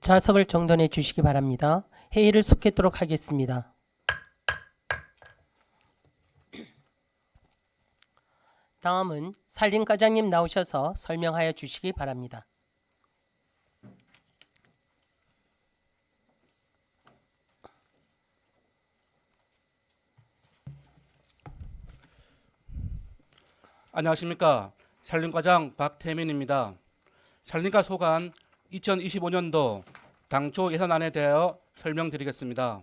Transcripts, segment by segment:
좌석을 정돈해 주시기 바랍니다. 회의를 속했도록 하겠습니다. 다음은 산림과장님 나오셔서 설명하여 주시기 바랍니다. 안녕하십니까. 산림과장 박태민입니다. 산림과 소관 2025년도 당초 예산안에 대하여 설명드리겠습니다.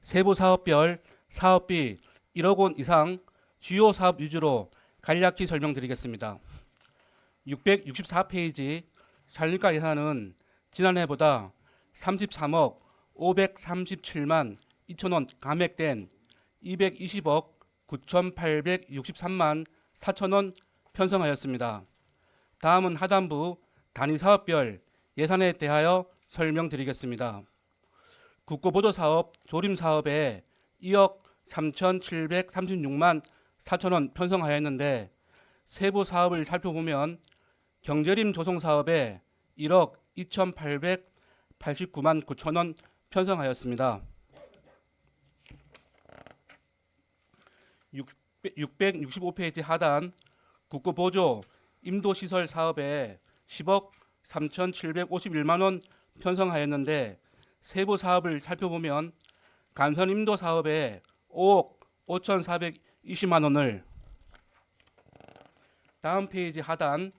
세부 사업별 사업비 1억 원 이상 주요 사업 위주로 간략히 설명드리겠습니다. 664페이지 산림과 예산은 지난해보다 33억 537만 2천원 감액된 220억 9,863만 4천원 편성하였습니다. 다음은 하단부 단위사업별 예산에 대하여 설명드리겠습니다. 국고보조사업 조림사업에 2억 3,736만 4천원 편성하였는데 세부 사업을 살펴보면 경제림 조성사업에 1억 2,889만 9천원 편성하였습니다. 665페이지 하단 국고보조 임도시설 사업에 10억 3,751만원 편성하였는데 세부 사업을 살펴보면 간선임도 사업에 5억 5,420만원을, 다음 페이지 하단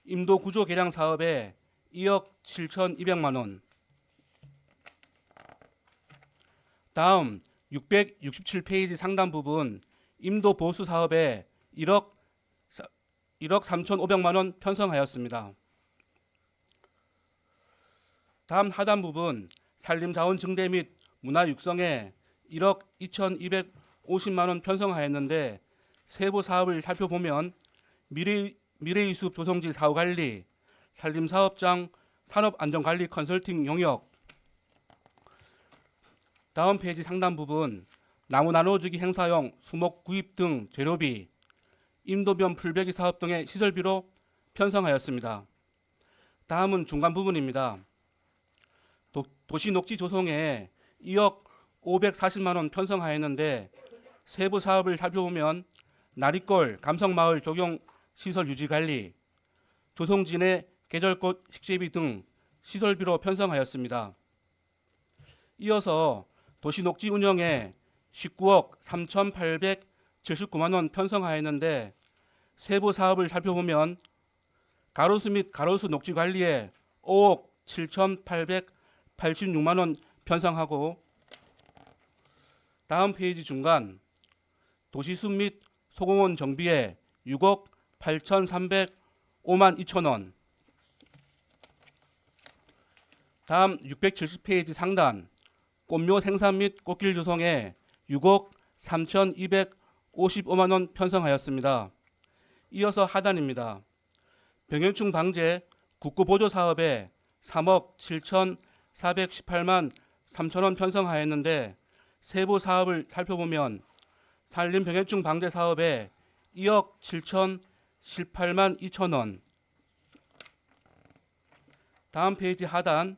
임도구조 개량 사업에 2억 7,200만원, 다음 667페이지 상단 부분 임도보수 사업에 1억 3,500만원 편성하였습니다. 다음 하단 부분 산림자원 증대 및 문화 육성에 1억 2,250만원 편성하였는데 세부 사업을 살펴보면 미래이숲 조성지 사후관리, 산림사업장 산업안전관리 컨설팅 용역, 다음 페이지 상단 부분 나무 나눠주기 행사용 수목 구입 등 재료비, 임도변 풀베기 사업 등의 시설비로 편성하였습니다. 다음은 중간 부분입니다. 도시녹지 조성에 2억 540만원 편성하였는데 세부 사업을 살펴보면 나리골 감성마을 조경 시설 유지관리, 조성지 내 계절꽃 식재비 등 시설비로 편성하였습니다. 이어서 도시녹지 운영에 19억 3,879만원 편성하였는데 세부 사업을 살펴보면 가로수 및 가로수 녹지 관리에 5억 7,886만원 편성하고, 다음 페이지 중간 도시숲 및 소공원 정비에 6억 8,305만 2천원, 다음 670페이지 상단 꽃묘 생산 및 꽃길 조성에 6억 3,255만원 편성하였습니다. 이어서 하단입니다. 병해충 방제 국고보조 사업에 3억 7,418만 3천원 편성하였는데 세부 사업을 살펴보면 산림병해충 방제 사업에 2억 7,018만 2천원, 다음 페이지 하단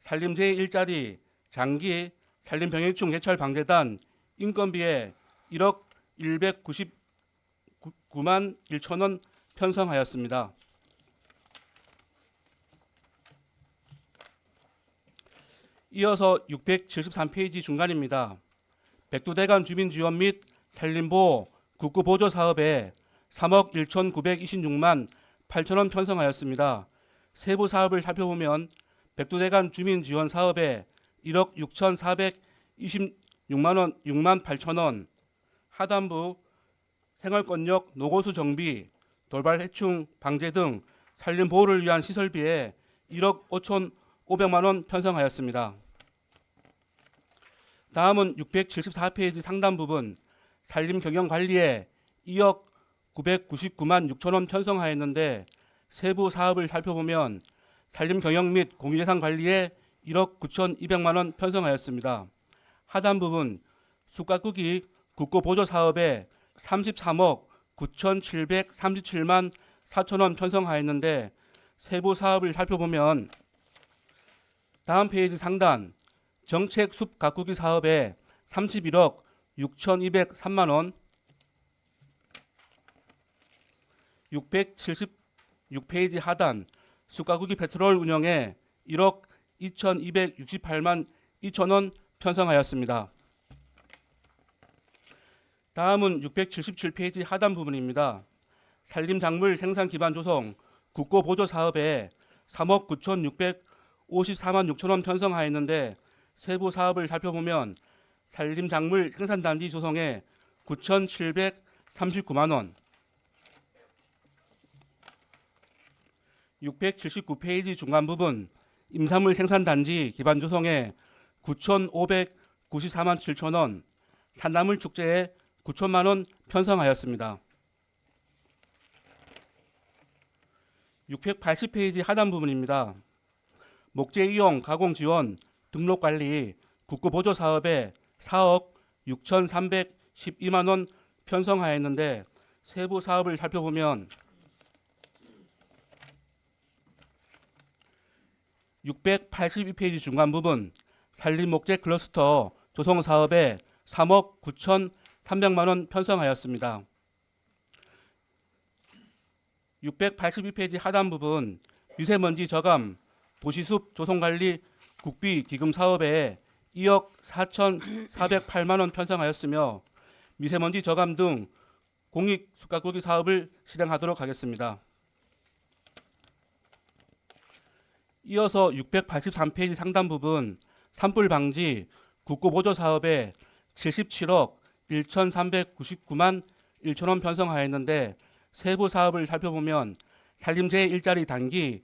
산림재해 일자리 장기 산림병해충 개찰 방재단 인건비에 1억 199만 1천원 편성하였습니다. 이어서 673페이지 중간입니다. 백두대간 주민지원 및 산림보호 국고보조 사업에 3억 1,926만 8천원 편성하였습니다. 세부 사업을 살펴보면 백두대간 주민지원 사업에 1억 6,426만원 6만 8천원, 하단부 생활권역 노고수 정비, 돌발 해충 방제 등 산림 보호를 위한 시설비에 1억 5,500만원 편성하였습니다. 다음은 674페이지 상단 부분 산림 경영 관리에 2억 999만 6천원 편성하였는데 세부 사업을 살펴보면 산림 경영 및 공유재산 관리에 1억 9,200만원 편성하였습니다. 하단 부분 숲가꾸기 국고보조 사업에 33억 9,737만 4천원 편성하였는데 세부 사업을 살펴보면 다음 페이지 상단 정책 숲 가꾸기 사업에 31억 6,203만 원, 676페이지 하단 숲가꾸기 페트롤 운영에 1억 2,268만 2천 원 편성하였습니다. 다음은 677페이지 하단 부분입니다. 산림작물 생산 기반 조성 국고 보조 사업에 3억 9,654만 6천 원 편성하였는데 세부 사업을 살펴보면 산림작물 생산단지 조성에 9,739만 원, 679페이지 중간 부분 임산물 생산단지 기반 조성에 9,594만 7천 원, 산나물 축제에 9천만 원 편성하였습니다. 680페이지 하단 부분입니다. 목재 이용 가공 지원 등록 관리 국고 보조 사업에 4억 6,312만 원 편성하였는데 세부 사업을 살펴보면 682페이지 중간 부분 산림목재 클러스터 조성 사업에 3억 9,300만 원 편성하였습니다. 682페이지 하단 부분 미세먼지 저감 도시숲 조성관리 국비 기금 사업에 2억 4,408만 원 편성하였으며 미세먼지 저감 등 공익 숲가꾸기 사업을 실행하도록 하겠습니다. 이어서 683페이지 상단 부분 산불 방지 국고 보조 사업에 77억 1,399만 1천 원 편성하였는데 세부 사업을 살펴보면 산림재해 일자리 단기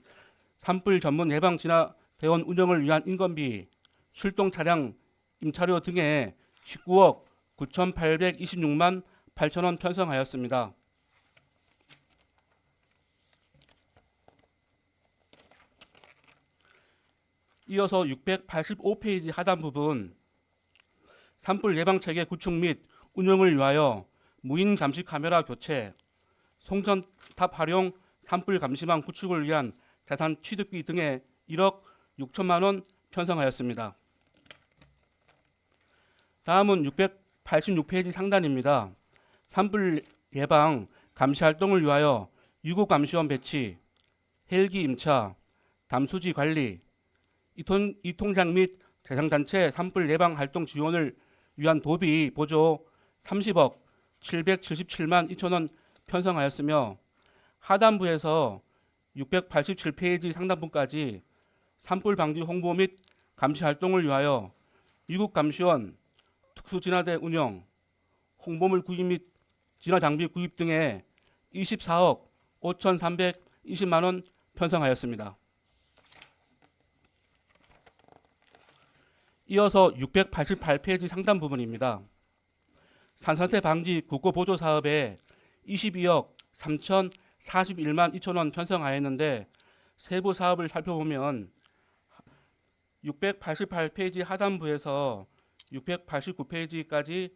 산불 전문 예방 진화 대원 운영을 위한 인건비 출동 차량 임차료 등에 19억 9,826만 8천 원 편성하였습니다. 이어서 685페이지 하단 부분 산불 예방 체계 구축 및 운영을 위하여 무인 감시 카메라 교체, 송전탑 활용 산불 감시망 구축을 위한 자산 취득비 등에 1억 6천만 원 편성하였습니다. 다음은 686페이지 상단입니다. 산불 예방 감시 활동을 위하여 유급 감시원 배치, 헬기 임차, 담수지 관리, 이통장 및 대상단체 산불 예방 활동 지원을 위한 도비 보조 30억 777만 2천 원 편성하였으며 하단부에서 687페이지 상단부까지 산불 방지 홍보 및 감시 활동을 위하여 유급 감시원 특수진화대 운영, 홍보물 구입 및 진화 장비 구입 등에 24억 5,320만 원 편성하였습니다. 이어서 688페이지 상단 부분입니다. 산사태 방지 국고 보조 사업에 22억 3,041만 2천 원 편성하였는데 세부 사업을 살펴보면 688페이지 하단부에서 689페이지까지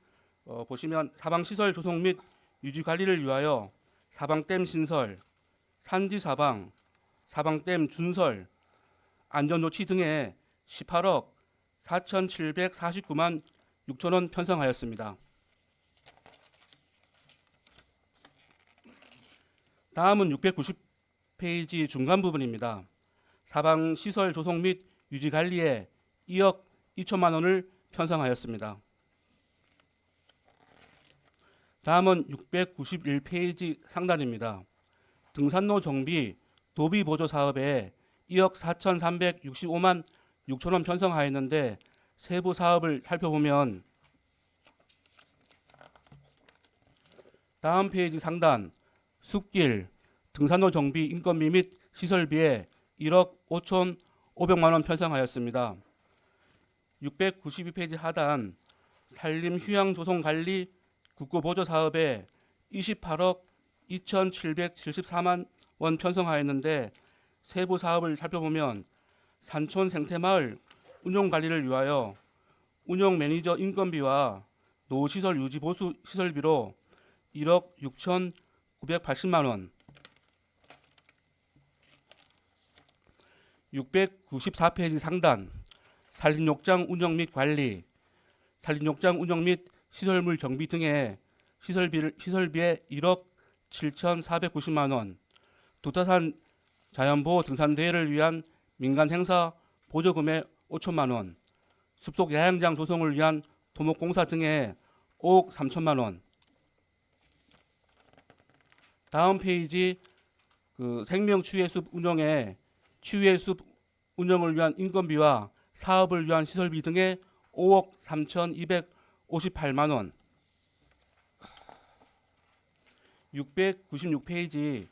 보시면 사방시설 조성 및 유지 관리를 위하여 사방댐 신설, 산지 사방, 사방댐 준설, 안전조치 등에 18억 4,749만 6천 원 편성하였습니다. 다음은 690페이지 중간 부분입니다. 사방시설 조성 및 유지 관리에 2억 2천만 원을 편성하였습니다. 다음은 691페이지 상단입니다. 등산로 정비 도비 보조 사업에 2억 4,365만 6천 원 편성하였는데 세부 사업을 살펴보면 다음 페이지 상단 숲길 등산로 정비 인건비 및 시설비에 1억 5,500만 원 편성하였습니다. 692페이지 하단 산림 휴양 조성 관리 국고 보조 사업에 28억 2,774만 원 편성하였는데 세부 사업을 살펴보면 산촌 생태마을 운영 관리를 위하여 운영 매니저 인건비와 노시설 유지 보수 시설비로 1억 6,980만 원, 694페이지 상단 산림욕장 운영 및 관리, 산림욕장 운영 및 시설물 정비 등의 시설비에 1억 7,490만 원, 두타산 자연보호 등산대회를 위한 민간 행사 보조금에 5천만 원, 숲속 야영장 조성을 위한 토목공사 등에 5억 3천만 원. 다음 페이지 생명 추위의 숲 운영에 추위의 숲 운영을 위한 인건비와 사업을 위한 시설비 등에 5억 3,258만 원. 696페이지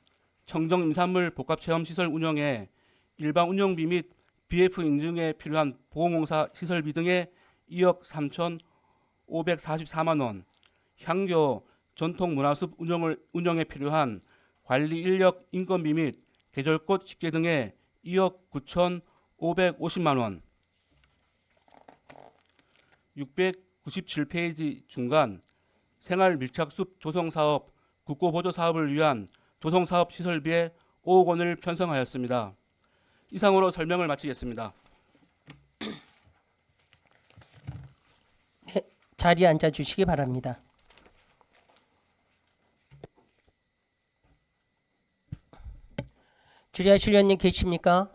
청정 임산물 복합체험시설 운영에 일반 운영비 및 BF 인증에 필요한 보건공사 시설비 등에 2억 3,544만 원, 향교 전통문화숲 운영에 필요한 관리 인력 인건비 및 계절꽃 식재 등에 2억 9,550만 원. 697페이지 중간 생활 밀착숲 조성 사업 국고 보조 사업을 위한 조성 사업 시설비에 5억 원을 편성하였습니다. 이상으로 설명을 마치겠습니다. 자리에 앉아 주시기 바랍니다. 질의하실 의원님 계십니까?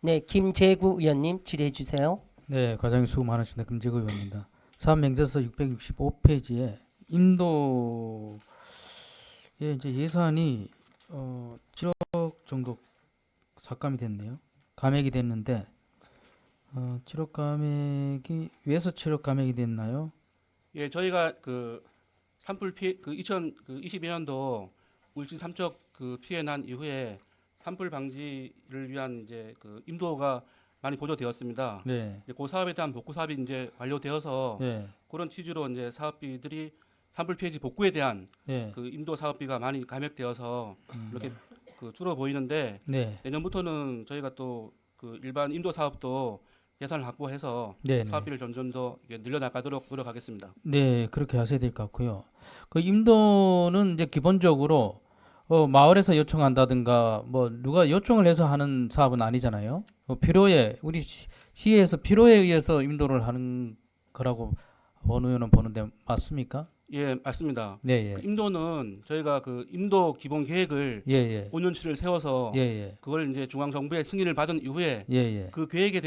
네, 김재구 의원님 질의해 주세요. 네, 과장님 수고 많으십니다. 김재구 의원입니다. 사업명제서 665페이지에 인도에 이제 예산이 7억 정도 삭감이 됐네요. 감액이 됐는데 7억 감액이 왜서 7억 감액이 됐나요? 예, 저희가 산불 피해 2022년도 울진 삼척 피해 난 이후에 산불 방지를 위한 이제 인도가 많이 보조되었습니다. 네, 그 사업에 대한 복구 사업이 이제 완료되어서 네, 그런 취지로 이제 사업비들이 산불 피해지 복구에 대한 네, 인도 사업비가 많이 감액되어서 이렇게 줄어 보이는데 네, 내년부터는 저희가 또 일반 인도 사업도 예산을 확보해서 네, 네. 사업비를 점점 더 이게 늘려나가도록 노력하겠습니다. 네, 그렇게 하셔야 될 것 같고요. 그 인도는 이제 기본적으로 마을에서 요청한다든가 뭐 누가 요청을 해서 하는 사업은 아니잖아요. 필요에 우리 시에서 필요에 의해서 인도를 하는 거라고 원 의원은 보는데 맞습니까? 예, 맞습니다. 네, 예, 인도는 저희가 인도 기본 계획을 예, 예, 5년치를 세워서 예, 예, 그걸 이제 중앙 정부의 승인을 받은 이후에 예, 예, 그 계획에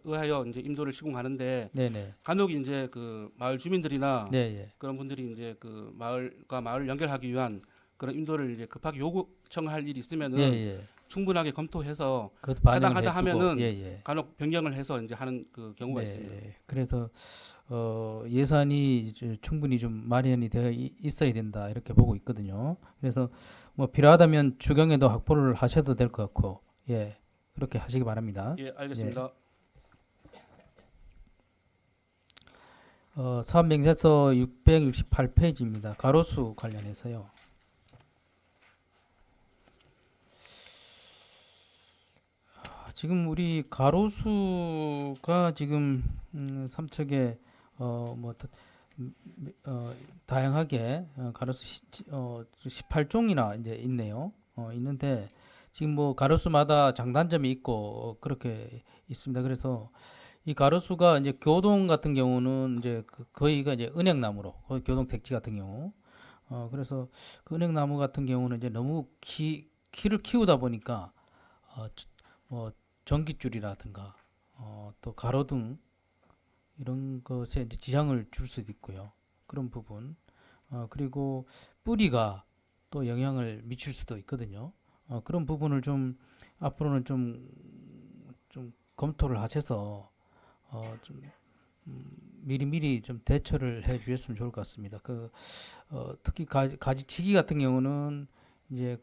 의하여 이제 인도를 시공하는데 네, 네, 간혹 이제 마을 주민들이나 네, 예, 그런 분들이 이제 마을과 마을 연결하기 위한 그런 인도를 이제 급하게 요청할 일이 예, 있으면은 예. 충분하게 검토해서 그것도 반영을 타당하다 해주고, 하면은 예, 예. 간혹 변경을 해서 이제 하는 경우가 네, 있습니다. 그래서 예산이 이제 충분히 좀 마련이 되어 있어야 된다 이렇게 보고 있거든요. 그래서 뭐 필요하다면 추경에도 확보를 하셔도 될 것 같고, 예, 그렇게 하시기 바랍니다. 예, 알겠습니다. 사업명세서 668페이지입니다. 가로수 관련해서요. 지금 우리 가로수가 지금 삼척에 뭐 다양하게 가로수 18종이나 이제 있네요. 있는데 지금 뭐 가로수마다 장단점이 있고 그렇게 있습니다. 그래서 이 가로수가 이제 교동 같은 경우는 이제 거의가 이제 은행나무로 거의 교동 택지 같은 경우 그래서 그 은행나무 같은 경우는 이제 너무 키를 키우다 보니까 뭐 전깃줄이라든가 또 가로등 이런 것에 이제 지장을 줄 수도 있고요. 그런 부분 그리고 뿌리가 또 영향을 미칠 수도 있거든요. 그런 부분을 좀 앞으로는 좀 검토를 하셔서 좀 미리미리 좀 대처를 해 주셨으면 좋을 것 같습니다. 특히 가지치기 같은 경우는 이제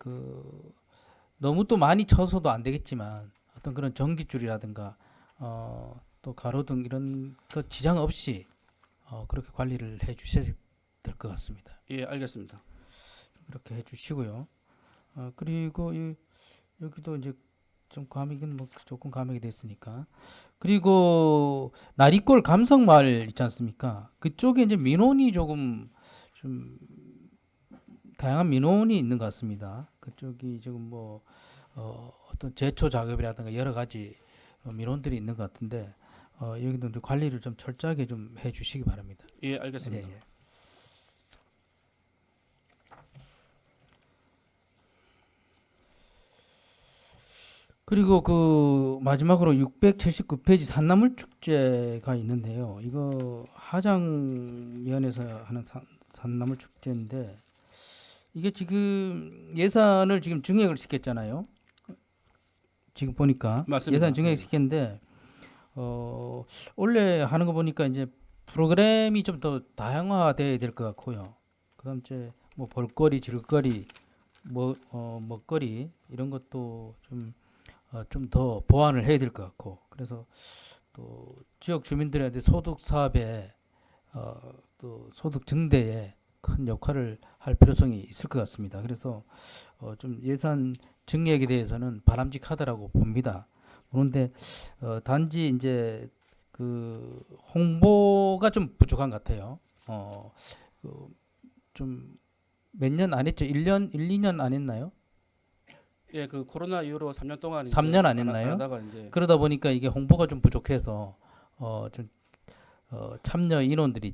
너무 또 많이 쳐서도 안 되겠지만 어떤 그런 전깃줄이라든가 또 가로등 이런 그 지장 없이 그렇게 관리를 해 주셔야 될 것 같습니다. 예, 알겠습니다. 그렇게 해 주시고요. 그리고 여기도 이제 좀 감액은 뭐 조금 감액이 됐으니까. 그리고 나리골 감성마을 있지 않습니까? 그쪽에 이제 민원이 조금 좀 다양한 민원이 있는 것 같습니다. 그쪽이 지금 뭐 어떤 제초 작업이라든가 여러 가지 민원들이 있는 것 같은데 여기도 이제 관리를 좀 철저하게 좀 해주시기 바랍니다. 예, 알겠습니다. 예. 그리고 그 마지막으로 679페이지 산나물 축제가 있는데요. 이거 하장위원회에서 하는 산나물 축제인데 이게 지금 예산을 지금 증액을 시켰잖아요. 지금 보니까 맞습니다. 예산 증액 네. 시켰는데 원래 하는 거 보니까 이제 프로그램이 좀 더 다양화돼야 될 것 같고요. 그다음 이제 뭐 볼거리, 질거리, 먹거리 이런 것도 좀 더 보완을 해야 될 것 같고 그래서 또 지역 주민들한테 소득 사업에 또 소득 증대에 큰 역할을 할 필요성이 있을 것 같습니다. 그래서 좀 예산 증액에 대해서는 바람직하다라고 봅니다. 그런데 단지 이제 그 홍보가 좀 부족한 것 같아요. 좀 몇 년 안 했죠? 1년, 1, 2년 안 했나요? 예, 그 코로나 이후로 3년 동안 3년 안 했나요? 하다가 이제 그러다 보니까 이게 홍보가 좀 부족해서 좀 참여 인원들이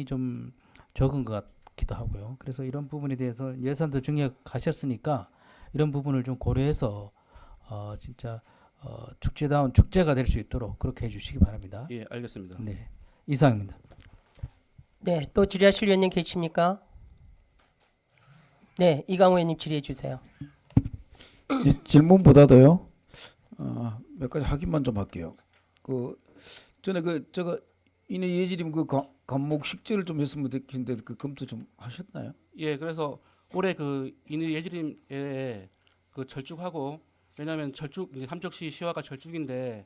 좀 적은 것 같기도 하고요. 그래서 이런 부분에 대해서 예산도 증액하셨으니까 이런 부분을 좀 고려해서 진짜 축제다운 축제가 될 수 있도록 그렇게 해주시기 바랍니다. 예, 알겠습니다. 네, 이상입니다. 네, 또 질의하실 위원님 계십니까? 네, 이강호 의원님 질의해 주세요. 이 질문보다도요. 몇 가지 확인만 좀 할게요. 그 전에 저거 이내 예지림 감목 식재를 좀 했으면 좋겠는데 그 검토 좀 하셨나요? 예, 그래서 올해 그 인의 예지림에 그 절죽하고 왜냐하면 절죽 이제 함덕시 시화가 절죽인데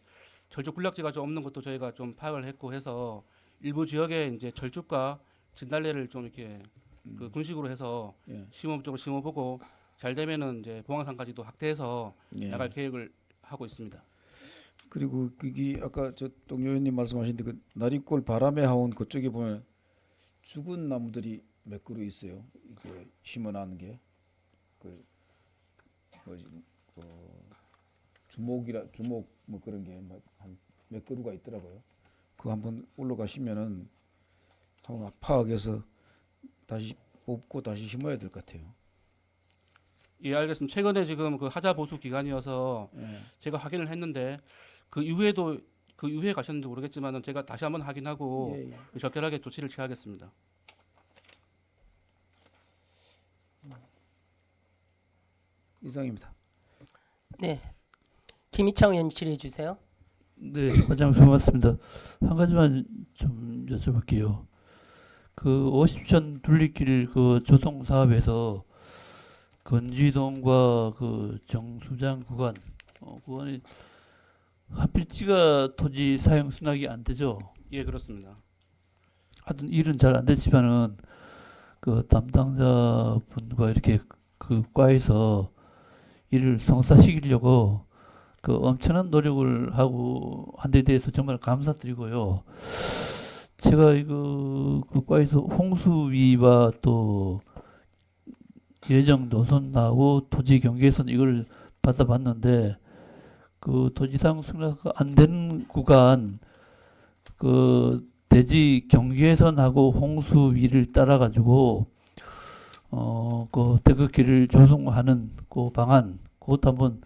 절죽 군락지가 좀 없는 것도 저희가 좀 파악을 했고 해서 일부 지역에 이제 절죽과 진달래를 좀 이렇게 그 군식으로 해서 예. 심호흡적으로 심어보고 잘 되면은 이제 봉황산까지도 확대해서 예. 나갈 계획을 하고 있습니다. 그리고 그게 아까 저 동료 의원님 말씀하신데 그 나리골 바람의 하원 그쪽에 보면 죽은 나무들이 몇 그루 있어요. 이게 심어놨는 게그 뭐지 주목 뭐 그런 게 한 몇 그루가 있더라고요. 그거 한번 올라가시면은 한번 파악해서 다시 뽑고 다시 심어야 될 것 같아요. 예, 알겠습니다. 최근에 지금 그 하자 보수 기간이어서 예. 제가 확인을 했는데 그 이후에도 그 이후에 가셨는지 모르겠지만은 제가 다시 한번 확인하고 예, 예. 적절하게 조치를 취하겠습니다. 이상입니다. 네, 김희창 의원님 질의해 주세요. 네, 과장님 고맙습니다. 한 가지만 좀 여쭤볼게요. 그 50천 둘리길 그 조성 사업에서 건지동과 그 정수장 구간, 구간이 하필지가 토지 사용 승낙이 안 되죠. 예, 그렇습니다. 하여튼 일은 잘 안 됐지만은 그 담당자 분과 이렇게 그 과에서 일을 성사시키려고 그 엄청난 노력을 하고 한 데 대해서 정말 감사드리고요. 제가 이거 그 과에서 홍수위와 또 예정 노선하고 토지 경계선 이걸 받아봤는데 그 토지상 승낙가 안 되는 구간 그 대지 경계선하고 홍수위를 따라 가지고 그 태극기를 조성하는 그 방안 그것도 한번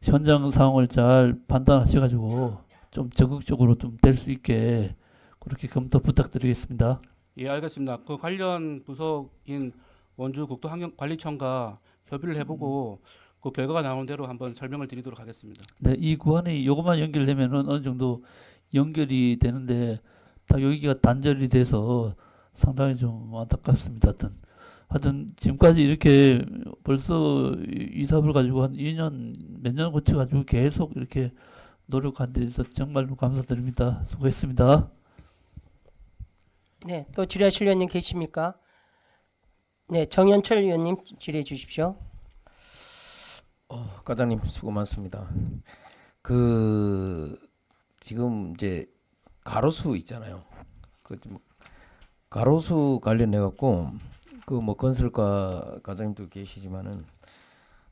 현장 상황을 잘 판단하셔가지고 좀 적극적으로 좀 될 수 있게 그렇게 검토 부탁드리겠습니다. 예, 알겠습니다. 그 관련 부서인 원주 국토환경관리청과 협의를 해보고 그 결과가 나오는 대로 한번 설명을 드리도록 하겠습니다. 네, 이 구간이 요것만 연결되면은 어느 정도 연결이 되는데 딱 여기가 단절이 돼서 상당히 좀 안타깝습니다. 하여튼 지금까지 이렇게 벌써 이 사업을 가지고 한 2년 몇 년 거쳐가지고 계속 이렇게 노력한 데 있어서 정말로 감사드립니다. 수고했습니다. 네, 또 질의하실 위원님 계십니까? 네, 정현철 의원님 질의해 주십시오. 과장님 수고 많습니다. 그 지금 이제 가로수 있잖아요. 가로수 관련해 갖고 그 뭐 건설과 과장님도 계시지만은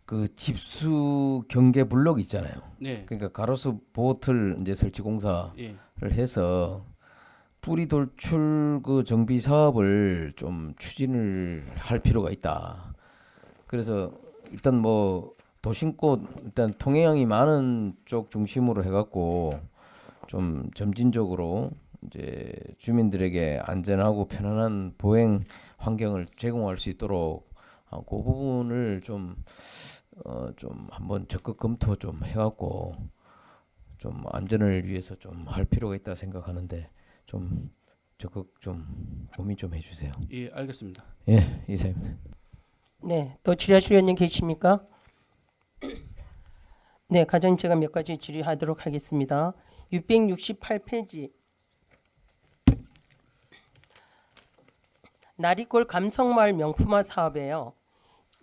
그 그 집수 경계 블록 있잖아요. 네. 그러니까 가로수 보호틀 이제 설치 공사를 예. 해서 뿌리 돌출 그 정비 사업을 좀 추진을 할 필요가 있다. 그래서 일단 뭐 도심꽃 일단 통행량이 많은 쪽 중심으로 해갖고 좀 점진적으로 이제 주민들에게 안전하고 편안한 보행 환경을 제공할 수 있도록 그 부분을 좀 한번 적극 검토 좀 해갖고 좀 안전을 위해서 좀 할 필요가 있다 생각하는데 좀 적극 좀 고민 좀 해주세요. 예, 알겠습니다. 예, 이사입니다. 네, 또 질의하실 의원님 계십니까? 네, 가장 제가 몇 가지 질의하도록 하겠습니다. 668페이지 나리골 감성마을 명품화 사업에요.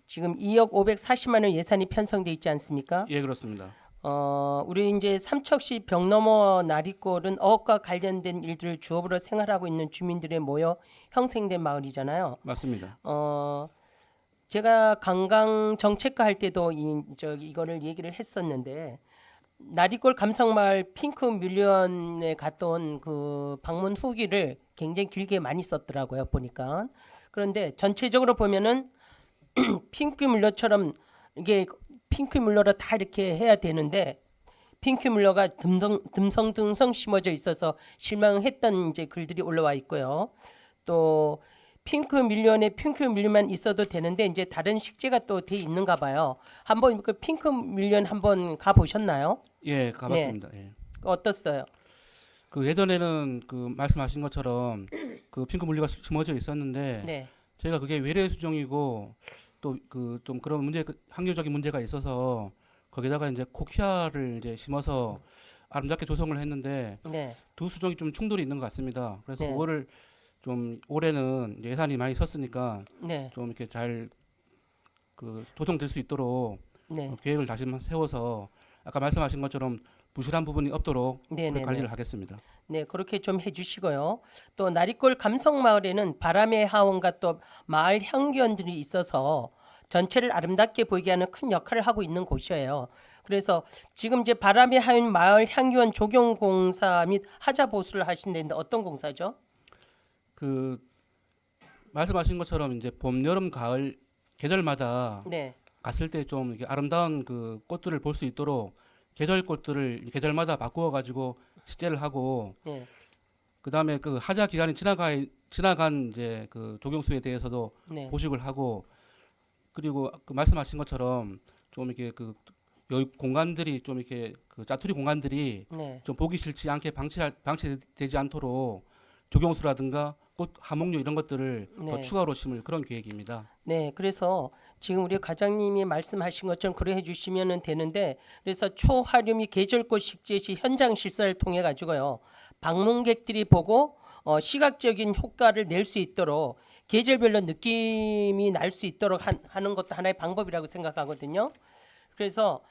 지금 2억 540만 원 예산이 편성돼 있지 않습니까? 예, 그렇습니다. 우리 이제 삼척시 벽너머 나리골은 어업과 관련된 일들을 주업으로 생활하고 있는 주민들의 모여 형성된 마을이잖아요. 맞습니다. 제가 관광 정책과 할 때도 이거를 얘기를 했었는데 나리골 감성마을 핑크 뮬리언에 갔다 온 그 방문 후기를 굉장히 길게 많이 썼더라고요 보니까. 그런데 전체적으로 보면은 핑크 뮬러처럼 이게 핑크 뮬러로 다 이렇게 해야 되는데 핑크 뮬러가 듬성듬성 심어져 있어서 실망했던 이제 글들이 올라와 있고요. 또 핑크 밀리언에 핑크 밀리언만 있어도 되는데 이제 다른 식재가 또 돼 있는가 봐요. 한번 그 핑크 밀리언 한번 가 보셨나요? 예, 가봤습니다. 예. 어떻어요? 그 예전에는 그 말씀하신 것처럼 그 핑크 물리가 심어져 있었는데 네, 저희가 그게 외래 수종이고 또 그 좀 그런 문제 환경적인 문제가 있어서 거기다가 이제 코키아를 이제 심어서 아름답게 조성을 했는데 네, 두 수종이 좀 충돌이 있는 것 같습니다. 그래서 네. 그거를 좀 올해는 이제 예산이 많이 썼으니까 네, 좀 이렇게 잘 그 조정될 수 있도록 네, 계획을 다시 한번 세워서 아까 말씀하신 것처럼 부실한 부분이 없도록 네, 네, 관리를 네. 하겠습니다. 네, 그렇게 좀 해주시고요. 또 나리골 감성마을에는 바람의 하원과 또 마을 향기원들이 있어서 전체를 아름답게 보이게 하는 큰 역할을 하고 있는 곳이에요. 그래서 지금 이제 바람의 하원 마을 향기원 조경 공사 및 하자 보수를 하신다는데 어떤 공사죠? 그 말씀하신 것처럼 이제 봄, 여름, 가을 계절마다 네, 갔을 때 좀 아름다운 그 꽃들을 볼 수 있도록 계절 꽃들을 계절마다 바꾸어 가지고 식재를 하고 네, 그다음에 그 하자 기간이 지나간 이제 그 조경수에 대해서도 네, 보식을 하고 그리고 그 말씀하신 것처럼 좀 이렇게 그 여기 공간들이 좀 이렇게 그 짜투리 공간들이 네, 좀 보기 싫지 않게 방치되지 않도록 조경수라든가 꽃 하목류 이런 것들을 더 네. 추가로 심을 그런 계획입니다. 네. 그래서 지금 우리 과장님이 말씀하신 것처럼 그래 해주시면 되는데 그래서 초하류미 계절꽃 식재 시 현장 실사를 통해 가지고요 방문객들이 보고 시각적인 효과를 낼 수 있도록 계절별로 느낌이 날 수 있도록 하는 것도 하나의 방법이라고 생각하거든요. 그래서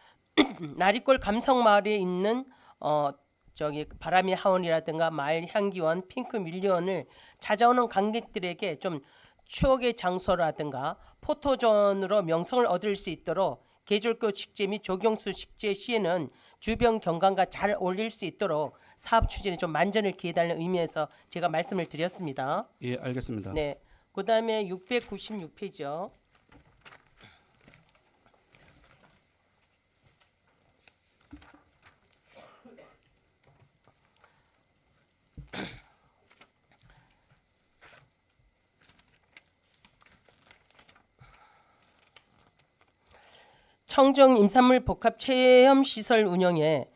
나리골 감성마을에 있는 저기 바람의 하원이라든가 마을 향기원, 핑크 밀리언을 찾아오는 관객들에게 좀 추억의 장소라든가 포토존으로 명성을 얻을 수 있도록 계절꽃 식재 및 조경수 식재 시에는 주변 경관과 잘 어울릴 수 있도록 사업 추진에 좀 만전을 기해달라는 의미에서 제가 말씀을 드렸습니다. 예, 알겠습니다. 네, 그다음에 696페이지요. 청정 임산물 복합 체험 시설 운영에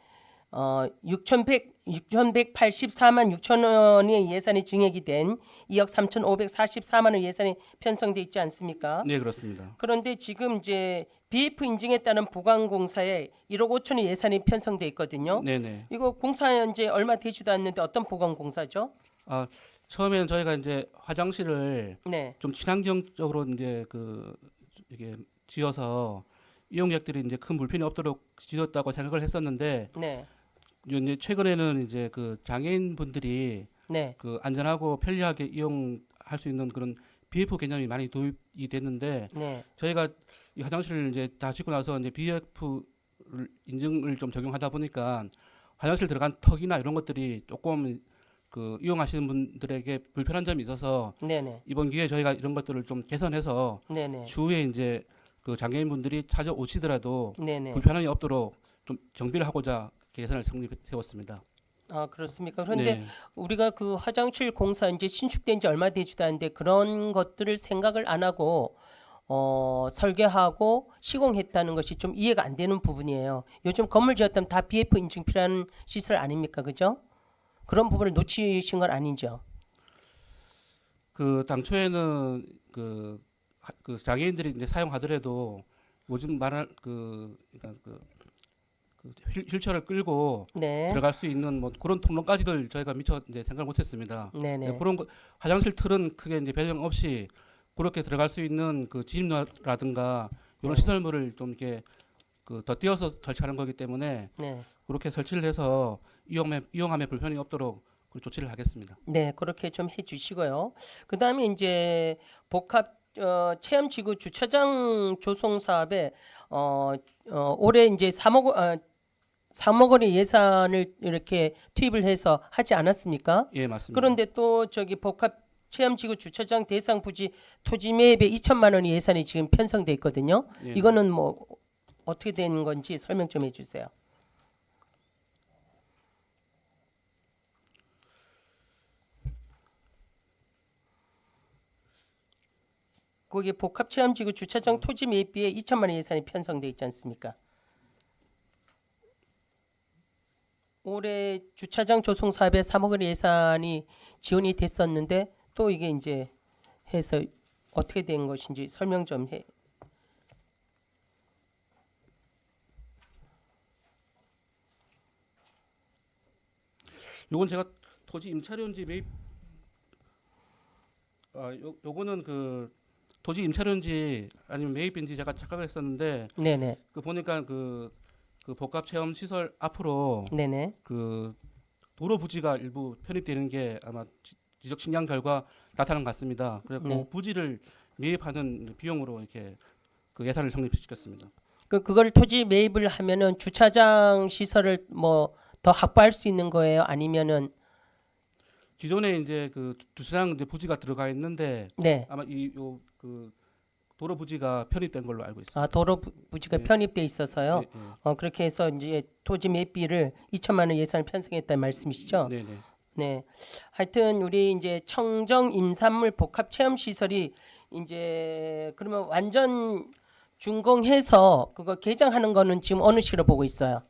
6,184만 6천 원의 예산이 증액이 된 2억 3,544만 원 예산이 편성돼 있지 않습니까? 네, 그렇습니다. 그런데 지금 이제 BF 인증에 따른 보강공사에 1억 5천 원 예산이 편성돼 있거든요. 네, 네. 이거 공사 현재 얼마 되지도 않는데 어떤 보강공사죠? 아, 처음에는 저희가 이제 화장실을 네, 좀 친환경적으로 이제 그 이게 지어서 이용객들이 이제 큰 불편이 없도록 지었다고 생각을 했었는데 네, 이제 최근에는 이제 그 장애인 분들이 네, 그 안전하고 편리하게 이용할 수 있는 그런 BF 개념이 많이 도입이 됐는데 네, 저희가 이 화장실을 이제 다 짓고 나서 이제 BF를 인증을 좀 적용하다 보니까 화장실 들어간 턱이나 이런 것들이 조금 그 이용하시는 분들에게 불편한 점이 있어서 네네. 이번 기회에 저희가 이런 것들을 좀 개선해서 네네. 추후에 이제 그 장애인분들이 찾아오시더라도 네네. 불편함이 없도록 좀 정비를 하고자 개선을 세웠습니다. 아, 그렇습니까? 그런데 네. 우리가 그 화장실 공사 이제 신축된 지 얼마 되지도 않은데 그런 것들을 생각을 안 하고 설계하고 시공했다는 것이 좀 이해가 안 되는 부분이에요. 요즘 건물 지었다면 다 BF 인증 필요한 시설 아닙니까? 그죠? 그런 부분을 놓치신 건 아니죠. 그 당초에는 그 장애인들이 이제 사용하더라도 요즘 말할 그러니까 그 휠체어를 끌고 네. 들어갈 수 있는 뭐 그런 통로까지들 저희가 미처 이제 생각을 못했습니다. 네네. 네, 그런 거, 화장실 틀은 크게 이제 배경 없이 그렇게 들어갈 수 있는 그 진입로라든가 이런 네. 시설물을 좀 이렇게 그 덧띄어서 설치하는 거기 때문에 네. 그렇게 설치를 해서 이용함에 불편이 없도록 그 조치를 하겠습니다. 네, 그렇게 좀 해주시고요. 그 다음에 이제 복합 체험지구 주차장 조성 사업에 올해 이제 3억 원의 예산을 이렇게 투입을 해서 하지 않았습니까? 예, 맞습니다. 그런데 또 저기 복합 체험지구 주차장 대상 부지 토지 매입에 2천만 원의 예산이 지금 편성돼 있거든요. 예. 이거는 뭐 어떻게 되는 건지 설명 좀 해주세요. 거기 복합체험지구 주차장 토지 매입비에 2천만 원 예산이 편성돼 있지 않습니까? 올해 주차장 조성 사업에 3억 원 예산이 지원이 됐었는데 또 이게 이제 해서 어떻게 된 것인지 설명 좀 해. 요건 제가 토지 임차료인지 매입 요거는 그 토지 임차료인지 아니면 매입인지 제가 착각을 했었는데 네네. 그 보니까 그 복합 체험 시설 앞으로 네네. 그 도로 부지가 일부 편입되는 게 아마 지적 측량 결과 나타난 것 같습니다. 그래서 네. 그 부지를 매입하는 비용으로 이렇게 그 예산을 성립시켰습니다. 그걸 토지 매입을 하면은 주차장 시설을 뭐 더 확보할 수 있는 거예요? 아니면은 기존에 이제 그 주차장 이제 부지가 들어가 있는데 네. 아마 그 도로 부지가 편입된 걸로 알고 있습니다. 아, 도로 부지가 네. 편입돼 있어서요. 예, 예. 그렇게 해서 이제 토지 매입비를 2천만 원 예산을 편성했다는 말씀이시죠? 네, 네. 네. 하여튼 우리 이제 청정 임산물 복합 체험 시설이 이제 그러면 완전 준공해서 그거 개장하는 거는 지금 어느 시로 보고 있어요?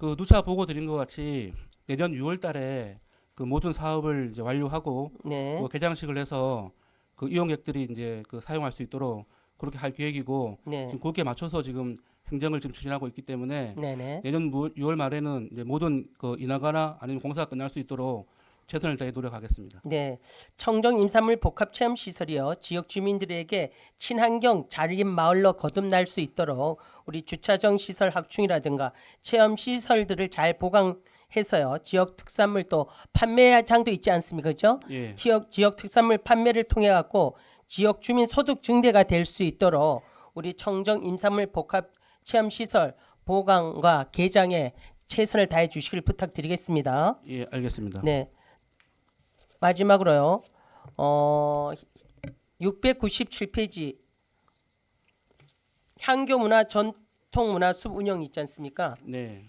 그 누차 보고 드린 것 같이 내년 6월달에 그 모든 사업을 이제 완료하고 네. 그 개장식을 해서 그 이용객들이 이제 그 사용할 수 있도록 그렇게 할 계획이고 네. 지금 거기에 맞춰서 지금 행정을 지금 추진하고 있기 때문에 네네. 내년 6월 말에는 이제 모든 그 인하거나 아니면 공사가 끝날 수 있도록 최선을 다해 노력하겠습니다. 네. 청정 임산물 복합 체험 시설이요. 지역 주민들에게 친환경 자립 마을로 거듭날 수 있도록 우리 주차장 시설 확충이라든가 체험 시설들을 잘 보강해서요. 지역 특산물 또 판매장도 있지 않습니까? 그죠? 예. 지역 특산물 판매를 통해 갖고 지역 주민 소득 증대가 될 수 있도록 우리 청정 임산물 복합 체험 시설 보강과 개장에 최선을 다해 주시길 부탁드리겠습니다. 예, 알겠습니다. 네. 마지막으로요. 697페이지 향교 문화 전통 문화 숲 운영 있지 않습니까? 네.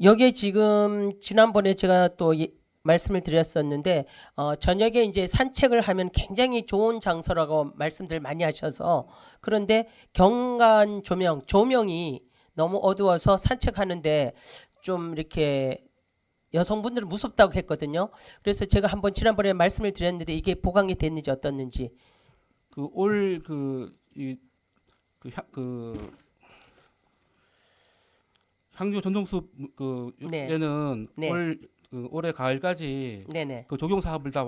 여기에 지금 지난번에 제가 또 말씀을 드렸었는데 저녁에 이제 산책을 하면 굉장히 좋은 장소라고 말씀들 많이 하셔서 그런데 경관 조명이 너무 어두워서 산책하는데 좀 이렇게 여성분들은 무섭다고 했거든요. 그래서 제가 한번 지난번에 말씀을 드렸는데 이게 보강이 됐는지 어떻는지. 향교 전통숲 네. 에는 네. 올해 가을까지 네네. 그 조경 사업을 다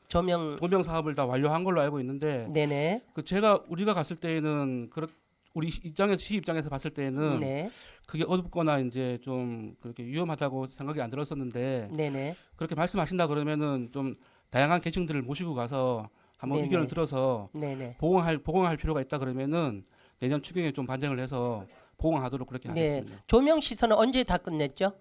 조명. 조명 사업을 다 완료한 걸로 알고 있는데 네네. 우리가 갔을 때에는 시 입장에서 봤을 때에는 네. 그게 어둡거나 이제 좀 그렇게 위험하다고 생각이 안 들었었는데 네네. 그렇게 말씀하신다 그러면은 좀 다양한 계층들을 모시고 가서 한번 네네. 의견을 들어서 네네. 보강할 필요가 있다 그러면은 내년 추경에 좀 반영을 해서 보강하도록 그렇게 네. 하겠습니다. 조명 시설은 언제 다 끝냈죠?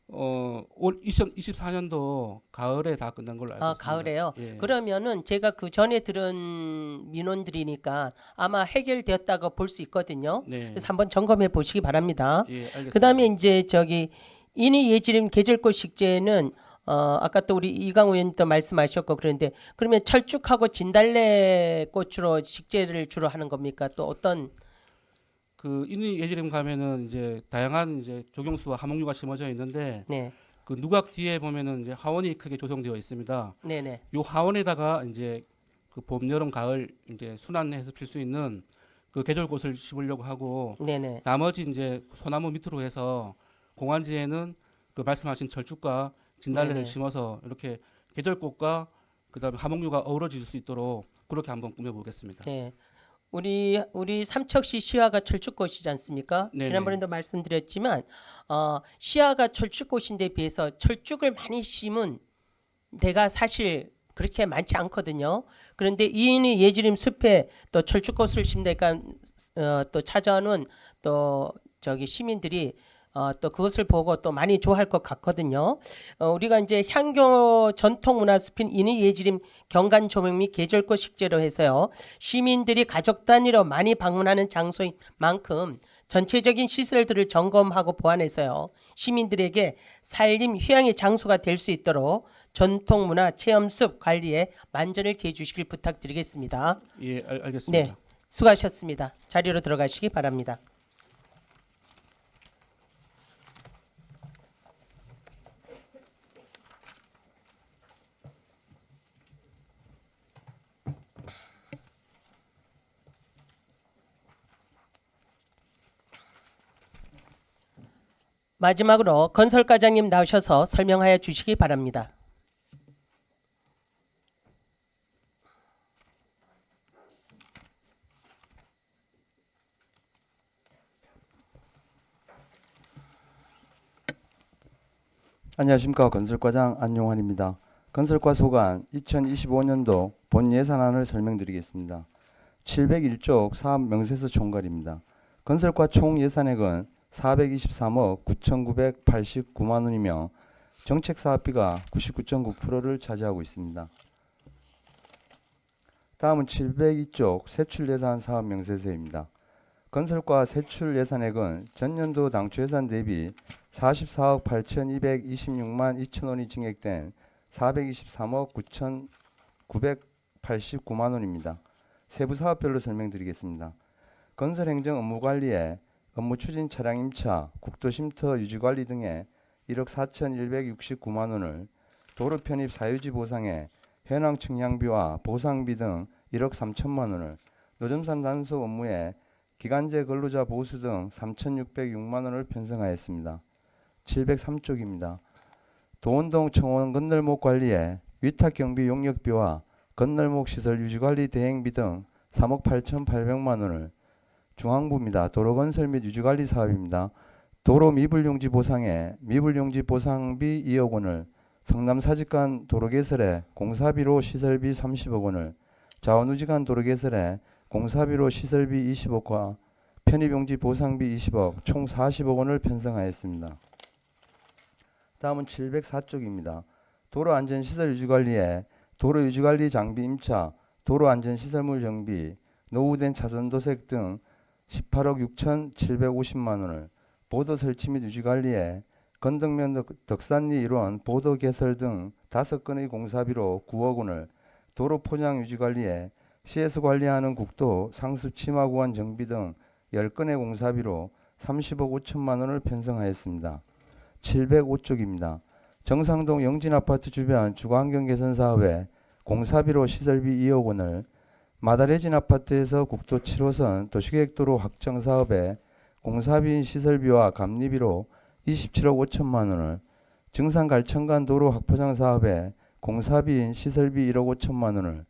올 2024년도 가을에 다 끝난 걸로 알고 아, 있습니다. 가을에요. 예. 그러면은 제가 그 전에 들은 민원들이니까 아마 해결되었다고 볼 수 있거든요. 네. 그래서 한번 점검해 보시기 바랍니다. 예, 알겠습니다. 그다음에 이제 저기 인의 예지림 계절꽃 식재는 아까 또 우리 이강우 의원님도 말씀하셨고 그런데 그러면 철쭉하고 진달래 꽃으로 식재를 주로 하는 겁니까? 또 어떤 그 인의 예지림 가면은 이제 다양한 이제 조경수와 하목류가 심어져 있는데 네, 그 누각 뒤에 보면은 이제 하원이 크게 조성되어 있습니다. 네네, 요 하원에다가 이제 그 봄, 여름, 가을 이제 순환해서 필 수 있는 그 계절꽃을 심으려고 하고 네네, 나머지 이제 소나무 밑으로 해서 공안지에는 그 말씀하신 철쭉과 진달래를 네네. 심어서 이렇게 계절꽃과 그다음에 하목류가 어우러질 수 있도록 그렇게 한번 꾸며보겠습니다. 네. 우리 삼척시 시화가 철쭉꽃이지 않습니까? 네네. 지난번에도 말씀드렸지만 시화가 철쭉꽃인데 비해서 철쭉을 많이 심은 데가 사실 그렇게 많지 않거든요. 그런데 이인이 예지림 숲에 또 철쭉꽃을 심다니까 또 찾아오는 또 저기 시민들이 또 그것을 보고 또 많이 좋아할 것 같거든요. 우리가 이제 향교 전통문화숲인 인의 예지림 경관 조명 및 계절꽃 식재로 해서요. 시민들이 가족 단위로 많이 방문하는 장소인 만큼 전체적인 시설들을 점검하고 보완해서요. 시민들에게 살림 휴양의 장소가 될 수 있도록 전통문화 체험숲 관리에 만전을 기해 주시길 부탁드리겠습니다. 예, 알겠습니다. 네, 수고하셨습니다. 자리로 들어가시기 바랍니다. 마지막으로 건설과장님 나오셔서 설명하여 주시기 바랍니다. 안녕하십니까. 건설과장 안용환입니다. 건설과 소관 2025년도 본 예산안을 설명드리겠습니다. 701쪽 사업 명세서 총괄입니다. 건설과 총 예산액은 423억 9,989만 원이며 정책 사업비가 99.9%를 차지하고 있습니다. 다음은 702쪽 세출 예산 사업 명세서입니다. 건설과 세출 예산액은 전년도 당초 예산 대비 44억 8,226만 2천 원이 증액된 423억 9,989만 원입니다. 세부 사업별로 설명드리겠습니다. 건설행정 업무관리에 업무 추진 차량 임차, 국도 쉼터 유지관리 등에 1억 4,169만 원을, 도로 편입 사유지 보상에 현황 측량비와 보상비 등 1억 3천만 원을, 노점산 단속 업무에 기간제 근로자 보수 등 3,606만 원을 편성하였습니다. 703쪽입니다. 도원동 청원 건널목 관리에 위탁 경비 용역비와 건널목 시설 유지관리 대행비 등 3억 8,800만 원을, 중앙부입니다. 도로건설 및 유지관리 사업입니다. 도로 미불용지 보상에 미불용지 보상비 2억 원을, 성남 사직간 도로 개설에 공사비로 시설비 30억 원을, 자원우지간 도로 개설에 공사비로 시설비 20억과 편입용지 보상비 20억, 총 40억 원을 편성하였습니다. 다음은 704쪽입니다. 도로안전시설 유지관리에 도로유지관리 장비 임차, 도로안전시설물 정비, 노후된 차선 도색 등 18억 6,750만 원을, 보도 설치 및 유지관리에 건덕면 덕산리 일원 보도 개설 등 5건의 공사비로 9억 원을, 도로 포장 유지관리에 시에서 관리하는 국도 상습 치마 구간 정비 등 10건의 공사비로 30억 5천만 원을 편성하였습니다. 705쪽입니다. 정상동 영진아파트 주변 주거환경 개선 사업에 공사비로 시설비 2억 원을, 마다레진 아파트에서 국도 7호선 도시계획도로 확정 사업에 공사비인 시설비와 감리비로 27억 5천만 원을, 증산갈천간 도로 확포장 사업에 공사비인 시설비 1억 5천만 원을,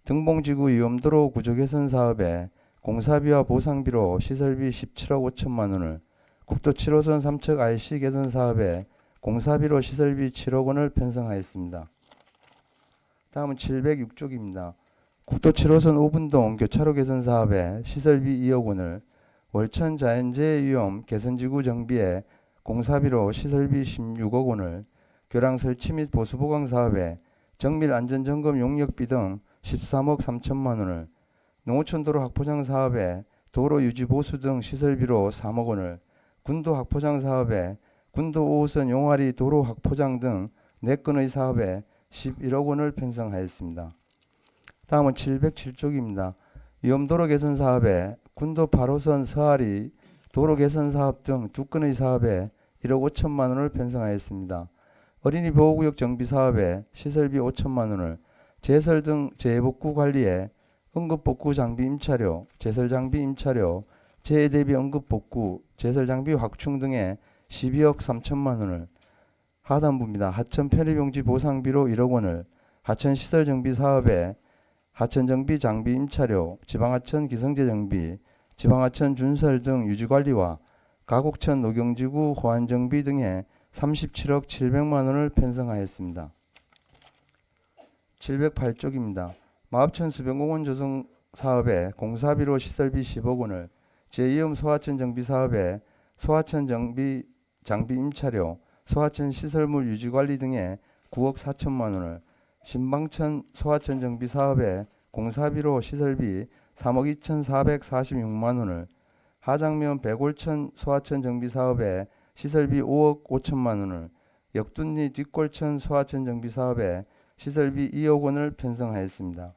등봉지구 위험도로 구조 개선 사업에 공사비와 보상비로 시설비 17억 5천만 원을, 국도 7호선 삼척 IC 개선 사업에 공사비로 시설비 7억 원을 편성하였습니다. 다음은 706쪽입니다. 국도 7호선 5분동 교차로 개선 사업에 시설비 2억 원을, 월천 자연재해 위험 개선지구 정비에 공사비로 시설비 16억 원을, 교량 설치 및 보수 보강 사업에 정밀 안전점검 용역비 등 13억 3천만 원을, 농어촌도로 확포장 사업에 도로 유지 보수 등 시설비로 3억 원을, 군도 확포장 사업에 군도 5호선 용화리 도로 확포장 등 4건의 사업에 11억 원을 편성하였습니다. 다음은 707쪽입니다. 위험도로 개선 사업에 군도 8호선 서하리 도로 개선 사업 등 2건의 사업에 1억 5천만 원을 편성하였습니다. 어린이 보호구역 정비 사업에 시설비 5천만 원을, 제설 등 재해복구 관리에 응급복구 장비 임차료, 제설 장비 임차료, 재해 대비 응급복구, 제설 장비 확충 등에 12억 3천만 원을, 하단부입니다. 하천 편의용지 보상비로 1억 원을, 하천 시설 정비 사업에 하천 정비 장비 임차료, 지방하천 기성제 정비, 지방하천 준설 등 유지관리와 가곡천 녹용지구 호안 정비 등에 37억 700만 원을 편성하였습니다. 708쪽입니다. 마읍천 수변공원 조성 사업에 공사비로 시설비 10억 원을, 제2험 소하천 정비 사업에 소하천 정비 장비 임차료, 소하천 시설물 유지관리 등에 9억 4천만 원을, 신방천 소하천 정비 사업에 공사비로 시설비 3억 2,446만 원을, 하장면 백골천 소하천 정비 사업에 시설비 5억 5천만 원을, 역둔리 뒷골천 소하천 정비 사업에 시설비 2억 원을 편성하였습니다.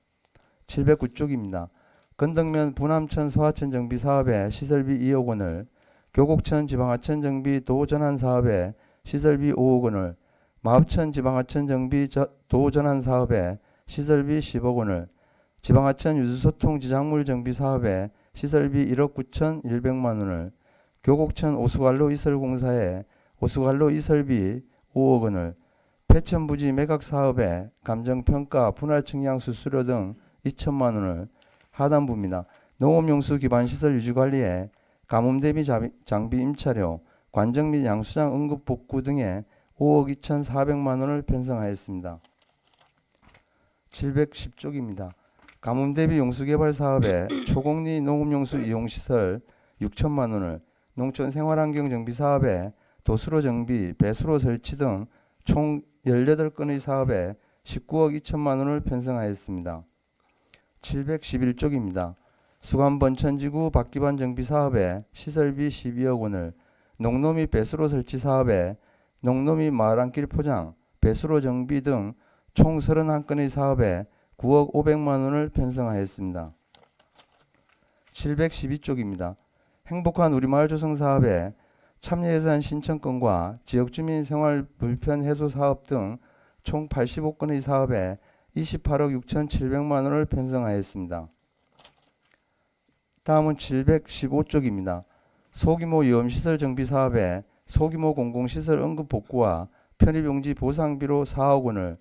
709쪽입니다. 건덕면 부남천 소하천 정비 사업에 시설비 2억 원을, 교곡천 지방하천 정비 도 전환 사업에 시설비 5억 원을, 마읍천 지방하천 정비 도 전환 사업에 시설비 10억 원을, 지방하천 유수소통 지작물 정비 사업에 시설비 1억 9,100만 원을, 교곡천 오수관로 이설 공사에 오수관로 이설비 5억 원을, 폐천부지 매각 사업에 감정평가 분할 측량 수수료 등 2천만 원을, 하단부입니다. 농업용수 기반시설 유지관리에 가뭄 대비 장비 임차료, 관정 및 양수장 응급복구 등에 5억 2,400만 원을 편성하였습니다. 710쪽입니다. 가뭄 대비 용수개발 사업에 초공리 농업용수 이용시설 6천만 원을, 농촌 생활환경 정비 사업에 도수로 정비, 배수로 설치 등 총 18건의 사업에 19억 2천만 원을 편성하였습니다. 711쪽입니다. 수감 번천지구 박기반 정비 사업에 시설비 12억 원을, 농로 및 배수로 설치 사업에 농로 및 마을안길 포장, 배수로 정비 등 총 31건의 사업에 9억 500만 원을 편성하였습니다. 712쪽입니다. 행복한 우리마을 조성 사업에 참여예산 신청권과 지역주민 생활 불편 해소 사업 등 총 85건의 사업에 28억 6,700만 원을 편성하였습니다. 다음은 715쪽입니다. 소규모 위험시설 정비 사업에 소규모 공공시설 응급복구와 편입용지 보상비로 4억 원을,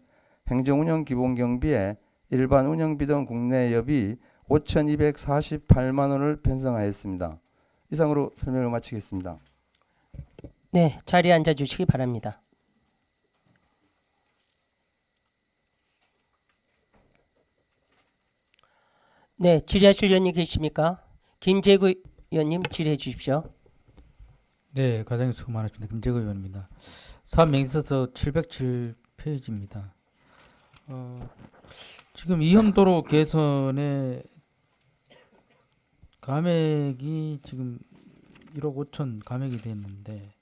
행정운영 기본경비에 일반 운영비 등 국내 여비 5,248만 원을 편성하였습니다. 이상으로 설명을 마치겠습니다. 네, 자리에 앉아 주시기 바랍니다. 네, 질의하실 의원님 계십니까? 김재구 의원님 질의해 주십시오. 네, 과장님 수고 많으십니다. 김재거 의원입니다. 사업 명세서 707페이지입니다. 지금 이형도로 개선에 감액이 지금 1억 5천 감액이 됐는데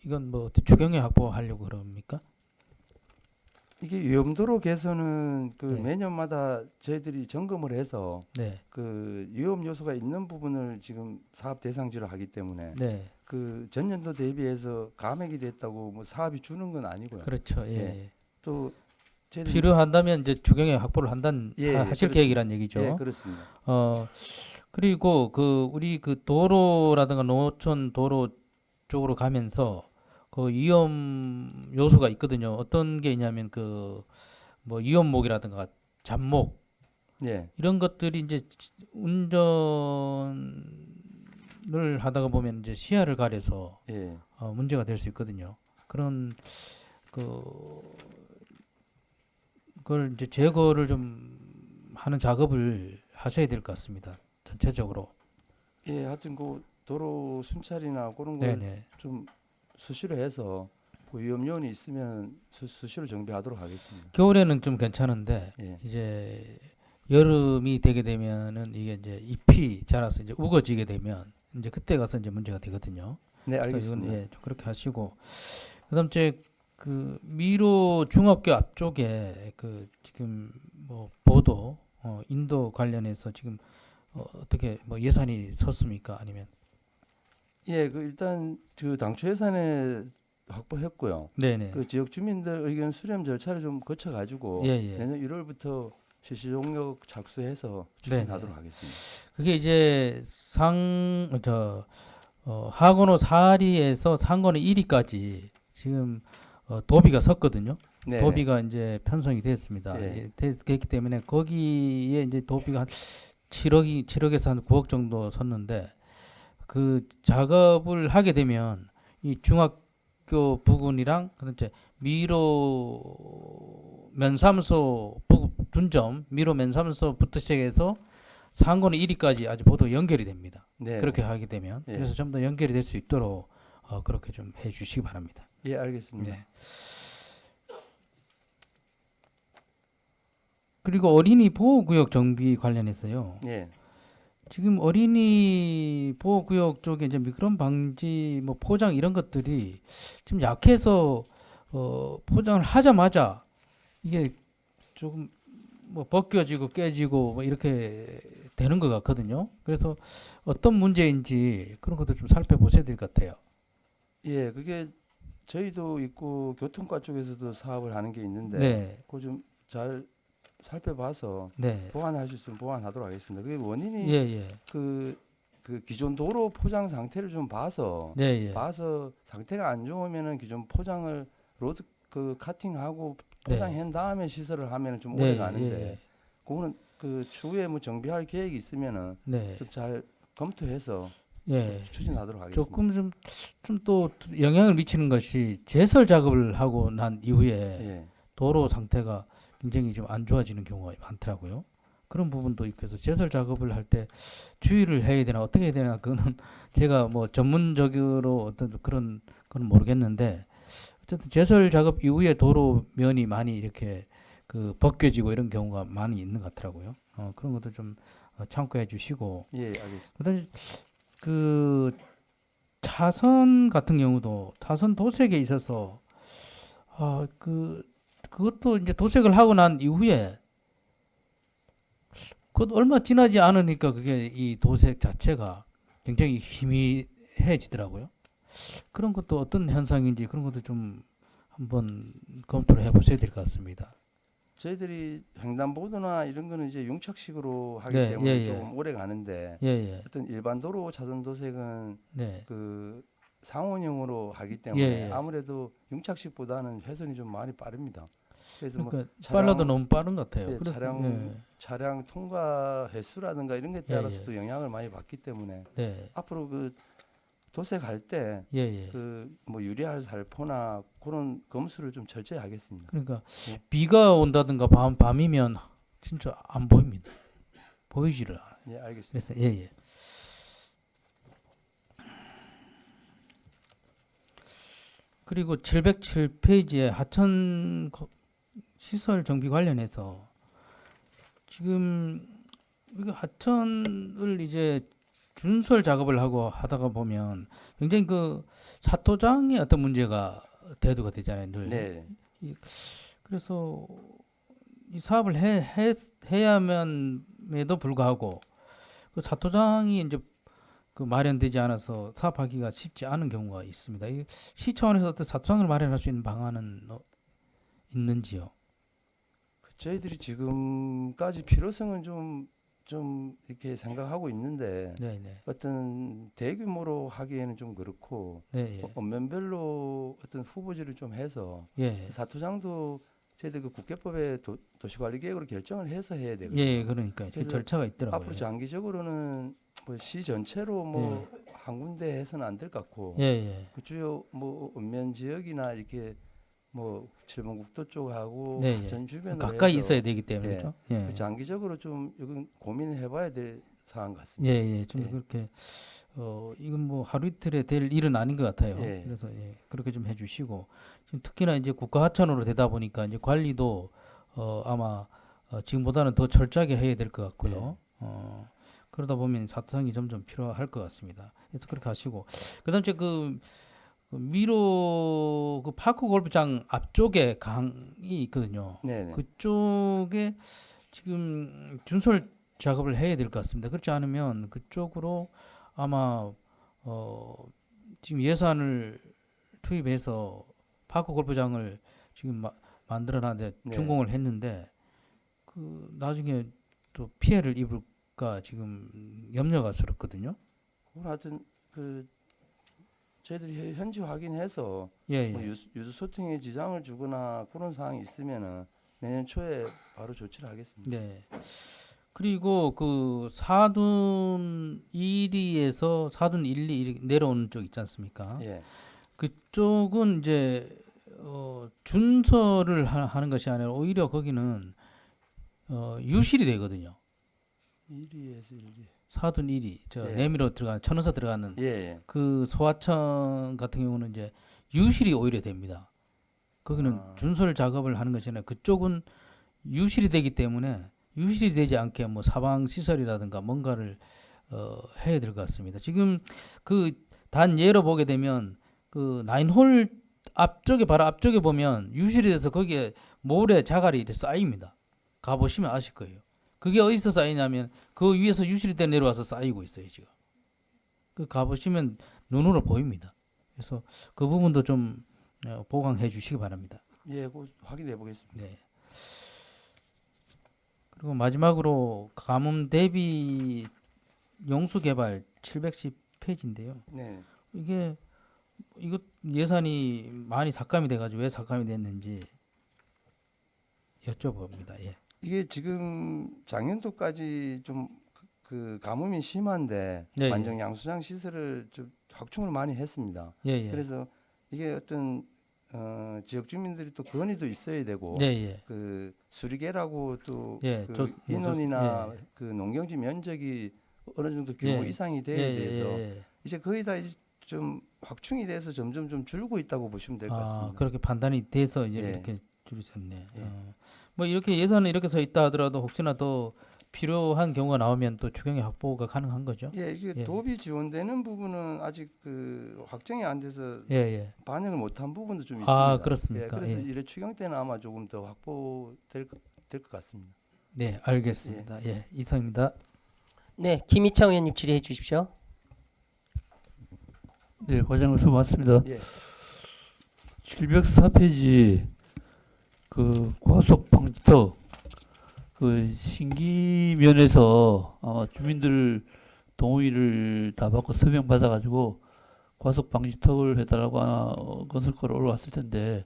이건 뭐 어떻게 추경에 확보하려고 그럽니까? 이게 위험도로 개선은 그 네. 매년마다 저희들이 점검을 해서 네, 그 위험 요소가 있는 부분을 지금 사업 대상지로 하기 때문에 네, 그 전년도 대비해서 감액이 됐다고 뭐 사업이 주는 건 아니고요. 그렇죠. 예. 예. 또 저희들이 필요한다면 이제 추경에 확보를 예, 하실 그렇습니다. 계획이란 얘기죠. 예, 그렇습니다. 그리고 그 우리 그 도로라든가 농어촌 도로 쪽으로 가면서 그 위험 요소가 있거든요. 어떤 게 있냐면 그 뭐 위험목이라든가 잡목 예. 이런 것들이 이제 운전을 하다가 보면 이제 시야를 가려서 예. 문제가 될 수 있거든요. 그런 그걸 이제 제거를 좀 하는 작업을 하셔야 될 것 같습니다. 전체적으로. 예, 하여튼 그 도로 순찰이나 그런 걸 네네. 좀 수시로 해서 그 위험 요인이 있으면 수시로 정비하도록 하겠습니다. 겨울에는 좀 괜찮은데 예. 이제 여름이 되게 되면은 이게 이제 잎이 자라서 이제 우거지게 되면 이제 그때 가서 이제 문제가 되거든요. 네, 그래서 알겠습니다. 이건 예, 좀 그렇게 하시고 그다음 그 미로 중학교 앞쪽에 그 지금 뭐 보도 인도 관련해서 지금 어떻게 뭐 예산이 섰습니까? 아니면 예, 그 일단 그 당초 예산에 확보했고요. 네네. 그 지역 주민들 의견 수렴 절차를 좀 거쳐가지고 예. 내년 1월부터 실시 용역 착수해서 네네. 추진하도록 하겠습니다. 그게 이제 하건호 4리에서 상건호 1리까지 지금 도비가 섰거든요. 네, 도비가 이제 편성이 됐습니다. 예. 예, 됐기 때문에 거기에 이제 도비가 한 7억에서 한 9억 정도 섰는데 그 작업을 하게 되면 이 중학교 부근이랑 그다음에 이제 미로 면사무소 분점 미로 면사무소부터 시작해서 상권의 1위까지 아주 모두 연결이 됩니다. 네, 그렇게 하게 되면 예. 그래서 좀 더 연결이 될 수 있도록 그렇게 좀 해주시기 바랍니다. 예, 알겠습니다. 네. 그리고 어린이 보호구역 정비 관련해서요. 예, 지금 어린이 보호구역 쪽에 이제 미끄럼 방지 뭐 포장 이런 것들이 지금 약해서 포장을 하자마자 이게 조금 뭐 벗겨지고 깨지고 뭐 이렇게 되는 것 같거든요. 그래서 어떤 문제인지 그런 것도 좀 살펴보셔야 될 것 같아요. 예, 그게 저희도 있고 교통과 쪽에서도 사업을 하는 게 있는데 네, 그거 좀 잘 살펴봐서 네, 보완할 수 있으면 보완하도록 하겠습니다. 그게 원인이 예. 그 기존 도로 포장 상태를 좀 봐서 네. 상태가 안 좋으면은 기존 포장을 로드 그 카팅하고 네. 포장한 다음에 시설을 하면은 좀 네, 오래 가는데 예. 그거는 그 추후에 뭐 정비할 계획이 있으면은 네, 좀 잘 검토해서 예. 추진하도록 하겠습니다. 조금 좀 또 영향을 미치는 것이 제설 작업을 하고 난 이후에 예. 도로 상태가 굉장히 좀 안 좋아지는 경우가 많더라고요. 그런 부분도 있고 해서 제설 작업을 할 때 주의를 해야 되나 어떻게 해야 되나 그거는 제가 뭐 전문적으로 어떤 그런 건 모르겠는데 어쨌든 제설 작업 이후에 도로 면이 많이 이렇게 그 벗겨지고 이런 경우가 많이 있는 것 같더라고요. 그런 것도 좀 참고해 주시고 예, 알겠습니다. 그다음에 그 차선 같은 경우도 차선 도색에 있어서 그것도 이제 도색을 하고 난 이후에 그것 얼마 지나지 않으니까 그게 이 도색 자체가 굉장히 희미해지더라고요. 그런 것도 어떤 현상인지 그런 것도 좀 한번 검토를 해보셔야 될 것 같습니다. 저희들이 횡단보도나 이런 거는 이제 융착식으로 하기 네, 때문에 예. 조금 오래 가는데 예. 어떤 일반 도로 차선 도색은 네. 그 상온형으로 하기 때문에 예. 아무래도 융착식보다는 회선이 좀 많이 빠릅니다. 그래서 뭐 그러니까 차량- 빨라도 너무 빠른 것 같아요. 예, 그래서, 차량 통과 횟수라든가 이런 것에 예, 따라서도 영향을 많이 받기 때문에 네. 앞으로 그 도색할 때 예. 그 뭐 유리알 살포나 그런 검수를 좀 철저히 하겠습니다. 그러니까 예. 비가 온다든가 밤이면 진짜 안 보입니다. 보이지를 않아요. 예, 알겠습니다. 그래서 예. 그리고 707페이지에 하천 시설 정비 관련해서 지금 이거 하천을 이제 준설 작업을 하고 하다가 보면 굉장히 그 사토장의 어떤 문제가 대두가 되잖아요. 늘. 네. 그래서 이 사업을 해야만에도 불구하고 그 사토장이 이제 그 마련되지 않아서 사업하기가 쉽지 않은 경우가 있습니다. 이 시 차원에서 어떤 사토장을 마련할 수 있는 방안은 있는지요? 저희들이 지금까지 필요성은 좀 이렇게 생각하고 있는데 네네. 어떤 대규모로 하기에는 좀 그렇고 네. 언면별로 어떤 후보지를 좀 해서 예. 사토장도 저희들 그 국계법에 도시관리계획으로 결정을 해서 해야 되거든요. 예. 그러니까 그 그래서 절차가 있더라고요. 앞으로 장기적으로는 뭐 시 전체로 뭐 한 군데 해서는 안 될 것 같고 예. 그 주요 뭐 읍면 지역이나 이렇게 뭐 칠봉국도 쪽하고 네, 예. 전 주변으로 가까이 해서 있어야 되기 때문에 예. 그렇죠. 예. 그 장기적으로 좀 이건 고민해봐야 될 사안 같습니다. 예, 예, 좀 예. 그렇게 이건 뭐 하루 이틀에 될 일은 아닌 것 같아요. 예. 그래서 예, 그렇게 좀 해주시고 지금 특히나 이제 국가 하천으로 되다 보니까 이제 관리도 아마 지금보다는 더 철저하게 해야 될 것 같고요. 그러다 보면 사탕이 점점 필요할 것 같습니다. 그래서 그렇게 하시고 그다음에 그 미로 그 파크 골프장 앞쪽에 강이 있거든요. 네네. 그쪽에 지금 준설 작업을 해야 될 것 같습니다. 그렇지 않으면 그쪽으로 아마 지금 예산을 투입해서 파크 골프장을 지금 만들어놨는데 네. 준공을 했는데 그 나중에 또 피해를 입을까 지금 염려가 스럽거든요. 오늘 하여튼 그 저희들이 현지 확인해서 예, 뭐 예. 유수 소통에 지장을 주거나 그런 사항이 있으면은 내년 초에 바로 조치를 하겠습니다. 네. 그리고 그 사둔 1위에서 사둔 1, 2 이렇게 내려오는 쪽 있지 않습니까? 예. 그쪽은 이제 준설을 하는 것이 아니라 오히려 거기는 유실이 되거든요. 1위에서 1위. 사둔 1위 저 예. 내미로 들어가는 천호사 들어가는 예, 예. 그 소하천 같은 경우는 이제 유실이 오히려 됩니다. 거기는 준설 작업을 하는 것이 아니라 그쪽은 유실이 되기 때문에 유실이 되지 않게 뭐 사방 시설이라든가 뭔가를 해야 될 것 같습니다. 지금 그 단 예로 보게 되면 그 나인홀 앞쪽에 바로 앞쪽에 보면 유실이 돼서 거기에 모래 자갈이 이렇게 쌓입니다. 가 보시면 아실 거예요. 그게 어디서 쌓이냐면 그 위에서 유실이 돼 내려와서 쌓이고 있어요 지금. 그 가 보시면 눈으로 보입니다. 그래서 그 부분도 좀 보강해 주시기 바랍니다. 예, 그 확인해 보겠습니다. 네. 그리고 마지막으로 가뭄 대비 용수 개발 710페이지인데요. 네. 이거 예산이 많이 삭감이 돼가지고 왜 삭감이 됐는지 여쭤봅니다. 예. 이게 지금 작년도까지 좀 그 가뭄이 심한데 네, 완전 양수장 시설을 좀 확충을 많이 했습니다. 예, 예. 그래서 이게 어떤 지역 주민들이 또 건의도 있어야 되고 네, 예. 그 수리계라고 또 예, 그 뭐 인원이나 예. 그 농경지 면적이 어느 정도 규모 예. 이상이 돼야 예, 돼서 예. 이제 거의 다 이제 좀 확충이 돼서 점점 좀 줄고 있다고 보시면 될 것 같습니다. 그렇게 판단이 돼서 이제 예. 이렇게 줄이셨네. 예. 뭐 이렇게 예산은 이렇게 서 있다 하더라도 혹시나 또 필요한 경우가 나오면 또 추경의 확보가 가능한 거죠. 예, 이게 예. 도비 지원되는 부분은 아직 그 확정이 안 돼서 예, 예. 반영을 못한 부분도 좀 있습니다. 아, 그렇습니까? 예, 그래서 예. 이래 추경 때는 아마 조금 더 확보될 것 같습니다. 네, 알겠습니다. 예, 이상입니다. 네, 김희창 의원님 질의해 주십시오. 네, 과장님 수고 많습니다. 예. 704페이지 그 과속 방지턱 그 신기면에서 아마 주민들 동의를 다 받고 서명 받아가지고 과속 방지턱을 해달라고 아마 건설과로 올라왔을 텐데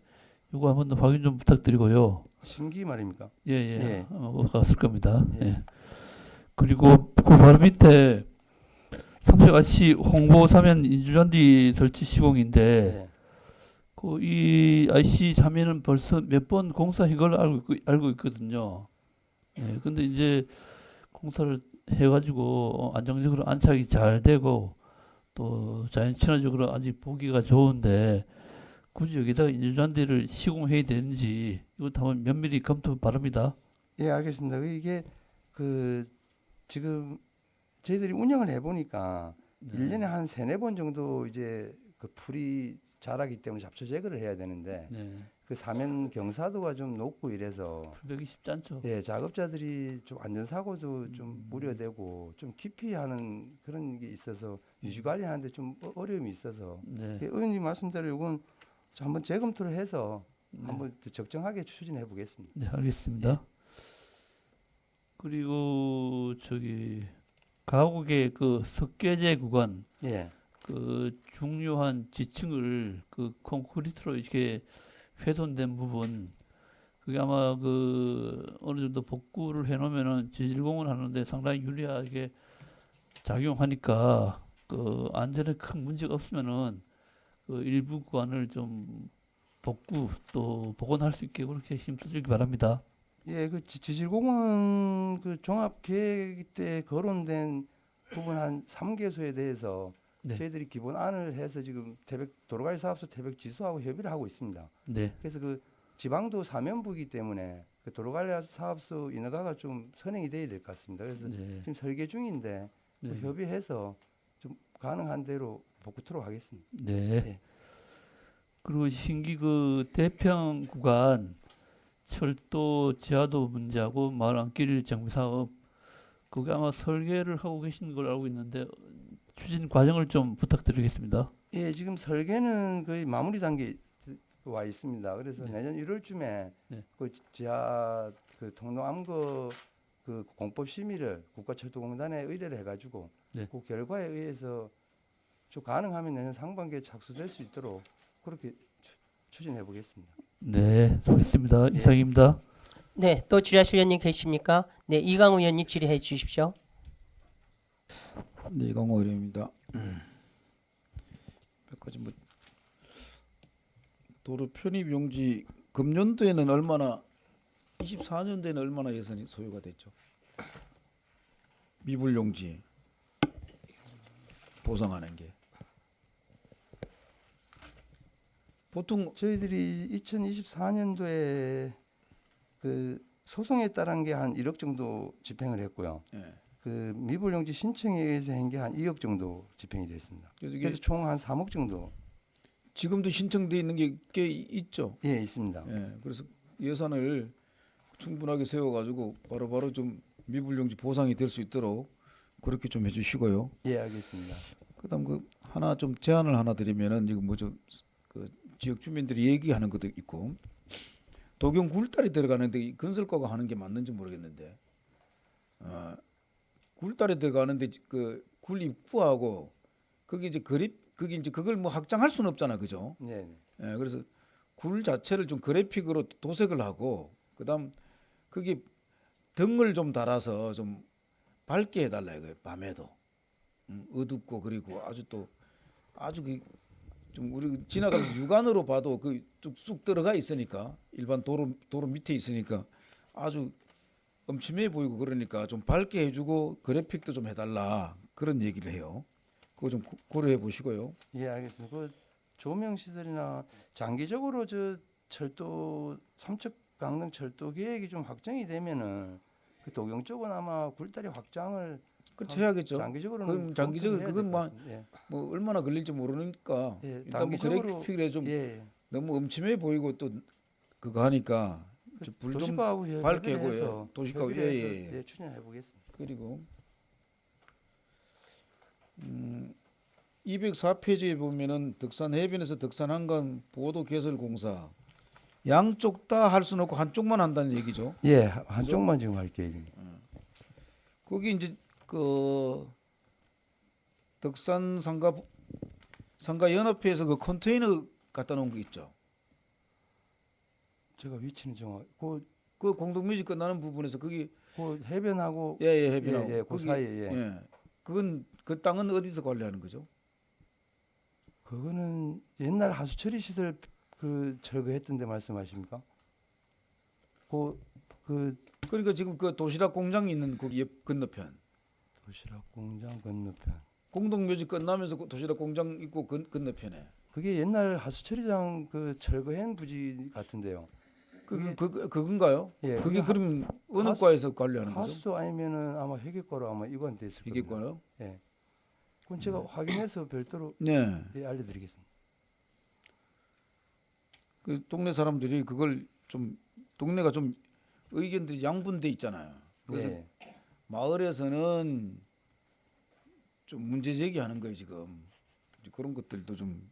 이거 한번 더 확인 좀 부탁드리고요. 신기 말입니까? 예예. 예. 갔을 겁니다. 예. 예. 그리고 그 바로 밑에 삼색아씨 홍보 사면 인주잔디 설치 시공인데 예. 그 이 IC 자면은 벌써 몇 번 공사한 걸 알고 있거든요. 예. 근데 이제 공사를 해가지고 안정적으로 안착이 잘 되고 또 자연 친화적으로 아직 보기가 좋은데 굳이 여기다가 인주잔디를 시공해야 되는지 이것도 한번 면밀히 검토 바랍니다. 예, 알겠습니다. 이게 그 지금 저희들이 운영을 해보니까 1년에 한 3-4번 정도 이제 그 풀이 자라기 때문에 잡초 제거를 해야 되는데 네. 그 사면 경사도가 좀 높고 이래서 풀백이 쉽지 않죠. 예, 작업자들이 좀 안전사고도 좀 우려되고 좀 깊이 하는 그런 게 있어서 유지관리하는데 좀 어려움이 있어서 네. 예, 의원님 말씀대로 이건 한번 재검토를 해서 네. 한번 더 적정하게 추진해 보겠습니다. 네, 알겠습니다. 그리고 저기 가곡의 그 석계제 구간 예, 그 중요한 지층을 그 콘크리트로 이렇게 훼손된 부분 그게 아마 그 어느 정도 복구를 해놓으면은 지질공을 하는데 상당히 유리하게 작용하니까 그 안전에 큰 문제가 없으면은 그 일부 구간을 좀 복구 또 복원할 수 있게 그렇게 힘써주기 바랍니다. 예, 그 지질공원 그 종합 계획 때 거론된 부분 한 3개소에 대해서 네. 저희들이 기본안을 해서 지금 도로관리 사업소 태백 지소하고 협의를 하고 있습니다. 네, 그래서 그 지방도 사면부이기 때문에 그 도로관리 사업소 인허가가 좀 선행이 돼야 될 것 같습니다. 그래서 네, 지금 설계 중인데 그 네. 협의해서 좀 가능한 대로 복구토록 하겠습니다. 네. 예. 그리고 신기 그 대평 구간 철도 지하도 문제하고 마을 안길 정비 사업 그게 아마 설계를 하고 계신 걸 알고 있는데 추진 과정을 좀 부탁드리겠습니다. 예, 지금 설계는 거의 마무리 단계에 와 있습니다. 그래서 네. 내년 1월쯤에 네. 그 지하 그 통로암거 그 공법 심의를 국가철도공단에 의뢰를 해가지고 네. 그 결과에 의해서 좀 가능하면 내년 상반기에 착수될 수 있도록 그렇게 추진해 보겠습니다. 네, 수고했습니다. 이상입니다. 네, 또 질의하실 의원님 계십니까? 네, 이강우 의원님 질의해 주십시오. 네, 이강호 의원입니다. 몇 가지 뭐 도로 편입 용지 금년도에는 얼마나 24년도에는 얼마나 예산이 소요가 됐죠? 미불 용지 보상하는 게 보통 저희들이 2024년도에 그 소송에 따른 게 한 1억 정도 집행을 했고요. 예. 그 미불용지 신청에 의해서 한 게 한 2억 정도 집행이 됐습니다. 그래서 이게 그래서 총 한 3억 정도 지금도 신청돼 있는 게 꽤 있죠. 예 있습니다. 예. 그래서 예산을 충분하게 세워가지고 바로바로 좀 미불용지 보상이 될 수 있도록 그렇게 좀 해주시고요. 예 알겠습니다. 그다음 그 하나 좀 제안을 하나 드리면은 이거 뭐죠? 그 지역 주민들이 얘기하는 것도 있고 도경 굴다리 들어가는데 이 건설과가 하는 게 맞는지 모르겠는데 굴다리 들어가는데 그 굴 입구하고 거기 이제 거기 이제 그걸 뭐 확장할 수는 없잖아, 그죠? 네. 예, 그래서 굴 자체를 좀 그래픽으로 도색을 하고 그다음 거기 등을 좀 달아서 좀 밝게 해달라 이거예요. 밤에도 어둡고 그리고 아주 또 아주 좀 우리 지나가면서 육안으로 봐도 그 쑥 들어가 있으니까 일반 도로 밑에 있으니까 아주 엄침해 보이고 그러니까 좀 밝게 해주고 그래픽도 좀 해달라 그런 얘기를 해요. 그거 좀 고려해 보시고요. 예 알겠습니다. 그 조명 시설이나 장기적으로 저 철도 삼척 강릉 철도 계획이 좀 확정이 되면은 그 도경 쪽은 아마 굴다리 확장을 그렇죠, 해야겠죠. 장기적으로는 그럼 장기적으로 검토를 해야 그건 될것 뭐, 같습니다. 예. 뭐 얼마나 걸릴지 모르니까 예, 일단 뭐 단기적으로 그래픽에 좀 예. 너무 엄침해 보이고 또 그거 하니까 불 좀 도시가하고 밝게 협의를 하고, 예. 해서 도시가하고, 협의를 예, 해서, 예, 예. 추진해 보겠습니다. 그리고 204페이지에 보면은 덕산 해변에서 덕산 한강 보도 개설 공사 양쪽 다 할 수는 없고 한쪽만 한다는 얘기죠. 예, 한쪽만 지금 할 계획입니다. 거기 이제 그 덕산 상가 연합회에서 그 컨테이너 갖다 놓은 거 있죠. 제가 위치는 정확. 그 공동묘지 끝나는 부분에서 거기 그 해변하고 예 해변하고 예, 그 거기, 사이에 예. 예. 그건 그 땅은 어디서 관리하는 거죠? 그거는 옛날 하수처리 시설 그 철거했던 데 말씀하십니까? 그 그러니까 지금 그 도시락 공장이 있는 그 옆 건너편 도시락 공장 건너편. 공동묘지 끝나면서 그 도시락 공장 있고 건너편에 그게 옛날 하수처리장 그 철거한 부지 같은데요. 그건가요? 예. 그게 그럼 어느 하수- 과에서 관리하는 거죠? 하수 아니면은 아마 회계과로 아마 이관돼 있을 이게 겁니다. 과요? 예. 그건 제가 확인해서 별도로 네. 예, 알려드리겠습니다. 그 동네 사람들이 그걸 좀 동네가 좀 의견들이 양분돼 있잖아요. 그래서 예. 마을에서는 좀 문제 제기하는 거예요 지금. 그런 것들도 좀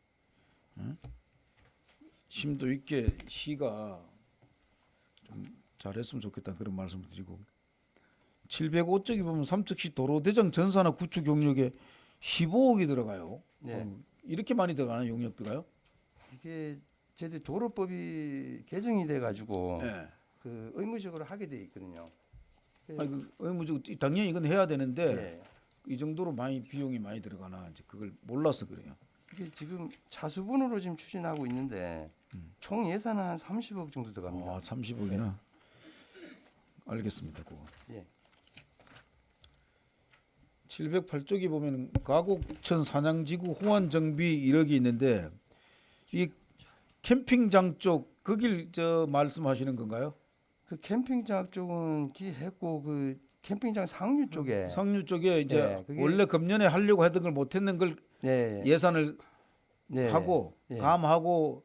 심도 있게 시가 좀 잘했으면 좋겠다 그런 말씀을 드리고 705쪽에 보면 삼척시 도로대장 전산화 구축 용역에 15억이 들어가요. 네. 이렇게 많이 들어가나 용역비가요? 이게 저희들 도로법이 개정이 돼 가지고 네. 그 의무적으로 하게 돼 있거든요. 아니 그 의무적 당연히 이건 해야 되는데 예. 이 정도로 많이 비용이 많이 들어가나 이제 그걸 몰라서 그래요. 이게 지금 차수분으로 지금 추진하고 있는데 총 예산은 한 30억 정도 들어갑니다. 아, 30억이나. 알겠습니다. 그거. 예. 708쪽에 보면 가곡천 산양지구 호환 정비 1억이 있는데 이 캠핑장 쪽 그 길 저 말씀하시는 건가요? 그 캠핑장 쪽은 기했고 그 캠핑장 상류 쪽에 상류 쪽에 이제 네, 그게- 원래 금년에 하려고 하던 걸 못했는 걸 예, 예산을 예, 하고 예. 감하고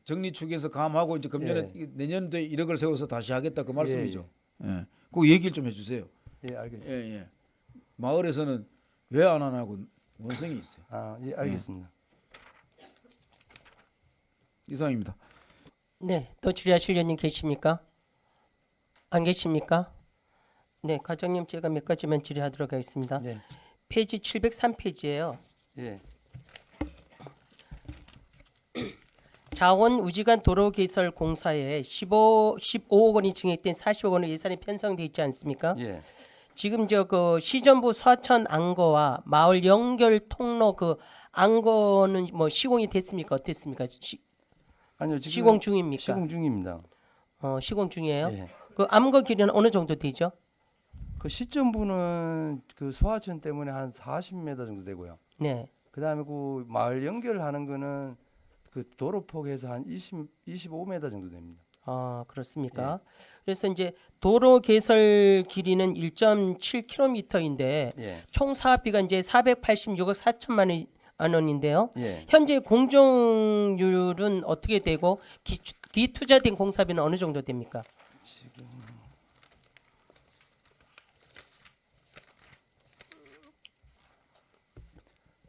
정리축에서 감하고 이제 금년에 내년도에 1억을 세워서 다시 하겠다 그 말씀이죠. 예. 그 얘기를 좀 해주세요. 예, 알겠습니다. 예, 예. 마을에서는 왜 안 하나고 원성이 있어요. 아, 예, 알겠습니다. 이상입니다. 네, 또 질의하실 의원님 계십니까? 안 계십니까? 네, 과장님 제가 몇 가지만 질의하도록 하겠습니다. 예, 페이지 703페이지예요. 예, 자원 우지간 도로 개설 공사에 15억 원이 증액된 40억 원의 예산이 편성돼 있지 않습니까? 예. 지금 저 그 시전부 서천 안거와 마을 연결 통로 그 안거는 뭐 시공이 됐습니까? 어땠습니까? 아니요, 지금 시공 중입니까? 시공 중입니다. 시공 중이에요. 예. 그 암거 길이는 어느 정도 되죠? 그 시점부는 그 소하천 때문에 한 40m 정도 되고요. 네. 그다음에 그 마을 연결하는 거는 그 도로폭에서 한 25m 정도 됩니다. 아, 그렇습니까? 그래서 이제 도로 개설 길이는 1.7km인데 예, 총 사업비가 이제 486억 4천만 원인데요. 예. 현재 공정률은 어떻게 되고 기투자된 공사비는 어느 정도 됩니까?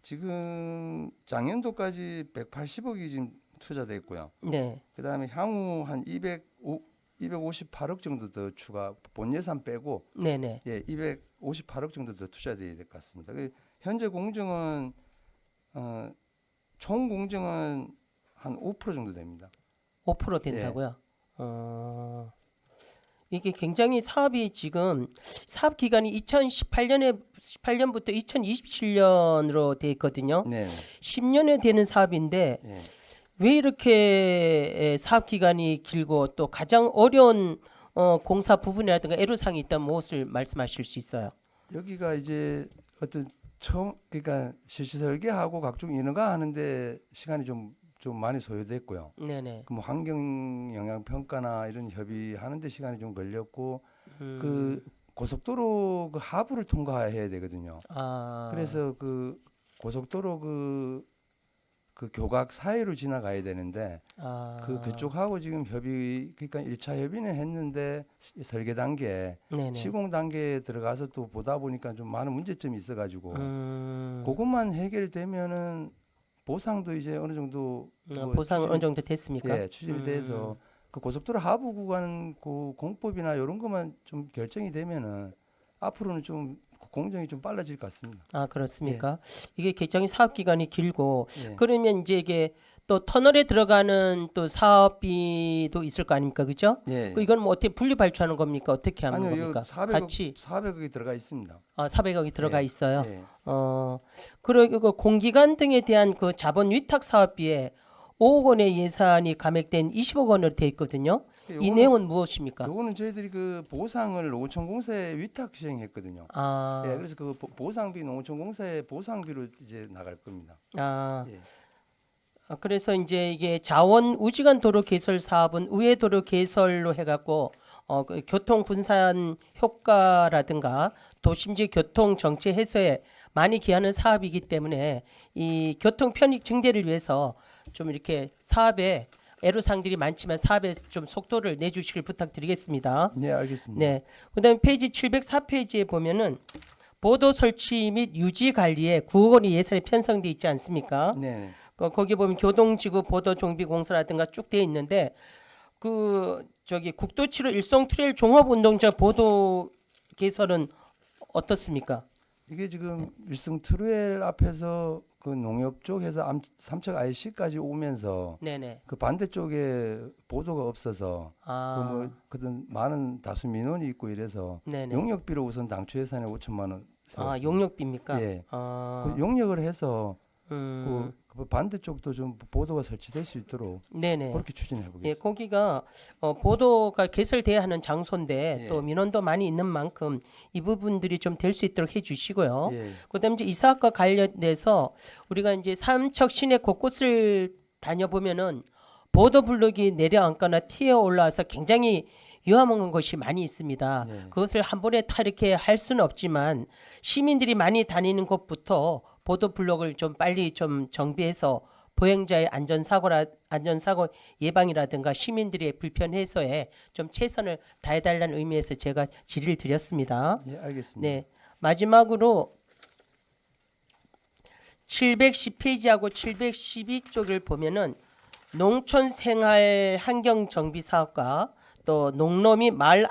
지금 작년도까지 180억이 지금 투자됐고요. 네. 그다음에 향후 한 258억 정도 더 추가 본 예산 빼고 네네. 258억 정도 더 투자돼야 될 것 같습니다. 현재 공정은 총 공정은 한 5% 정도 됩니다. 5% 된다고요? 이게 굉장히 사업이 지금 사업 기간이 18년부터 2027년으로 돼 있거든요. 네. 10년에 되는 사업인데 예. 왜 이렇게 사업 기간이 길고 또 가장 어려운 공사 부분이라든가 애로사항이 있다면 무엇을 말씀하실 수 있어요? 여기가 이제 어떤 그러니까 실시 설계하고 각종 인허가 하는데 시간이 좀 많이 소요됐고요. 네네. 그 뭐 환경 영향 평가나 이런 협의하는데 시간이 좀 걸렸고 그 고속도로 그 하부를 통과해야 되거든요. 아, 그래서 그 고속도로 그 교각 사이로 지나가야 되는데 그쪽하고 지금 협의 그러니까 1차 협의는 했는데 설계 단계, 네네. 시공 단계에 들어가서 또 보다 보니까 좀 많은 문제점이 있어가지고 음. 그것만 해결되면은 보상도 이제 어느 정도 뭐 보상은 어느 정도 됐습니까? 예, 추진이 돼서 그 고속도로 하부 구간 그 공법이나 이런 것만 좀 결정이 되면은 앞으로는 좀 공정이 좀 빨라질 것 같습니다. 아, 그렇습니까? 이게 굉장히 사업 기간이 길고 예. 그러면 이제 이게 또 터널에 들어가는 또 사업비도 있을 거 아닙니까, 그죠? 예. 그 이건 뭐 어떻게 분리 발주하는 겁니까? 어떻게 하는 아니요, 겁니까? 이거 400억, 같이 400억이 들어가 있습니다. 400억이 들어가 예. 있어요. 예. 그리고 그 공기관 등에 대한 그 자본 위탁 사업비에 5억 원의 예산이 감액된 20억 원으로 돼 있거든요. 이 내용은 무엇입니까? 요거는 저희들이 그 보상을 농촌공사에 위탁 시행했거든요. 아, 예, 그래서 그 보상비 농촌공사의 보상비로 이제 나갈 겁니다. 예. 그래서 이제 이게 자원 우지간 도로 개설 사업은 우회 도로 개설로 해갖고 그 교통 분산 효과라든가 도심지 교통 정체 해소에 많이 기하는 사업이기 때문에 이 교통 편익 증대를 위해서 좀 이렇게 사업에 애로사항들이 많지만 사업에 좀 속도를 내주시길 부탁드리겠습니다. 네, 알겠습니다. 네. 그다음에 페이지 704페이지에 보면은 보도 설치 및 유지 관리에 9억 원이 예산이 편성돼 있지 않습니까? 네. 거기 보면 교동지구 보도 정비 공사라든가 쭉 돼 있는데 그 저기 국도 7호 일송 트레일 종합 운동장 보도 개설은 어떻습니까? 이게 지금 일성 트루엘 앞에서 그 농협 쪽에서 삼척 IC까지 오면서 네네. 그 반대쪽에 보도가 없어서 아, 그든 많은 다수 민원이 있고 이래서 네네. 용역비로 우선 당초 예산에 5천만 원 세웠습니다. 용역비입니까? 예. 아, 그 용역을 해서 그 반대쪽도 좀 보도가 설치될 수 있도록 네네. 그렇게 추진해 예, 보겠습니다. 거기가 보도가 개설돼야 하는 장소인데 예. 또 민원도 많이 있는 만큼 이 부분들이 좀 될 수 있도록 해주시고요. 예. 그다음에 이제 이 사업과 관련돼서 우리가 이제 삼척 시내 곳곳을 다녀보면은 보도 블록이 내려앉거나 튀어 올라와서 굉장히 위험한 것이 많이 있습니다. 예. 그것을 한 번에 다 이렇게 할 수는 없지만 시민들이 많이 다니는 곳부터 보도 블록을 좀 빨리 좀 정비해서 보행자의 안전사고 예방이라든가 시민들의 불편 해소에 좀 최선을 다해달라는 의미에서 제가 질의를 드렸습니다. 예, 알겠습니다. 네, 마지막으로 710페이지하고 712쪽을 보면은 농촌 생활 환경 정비 사업과 또 농로미 마을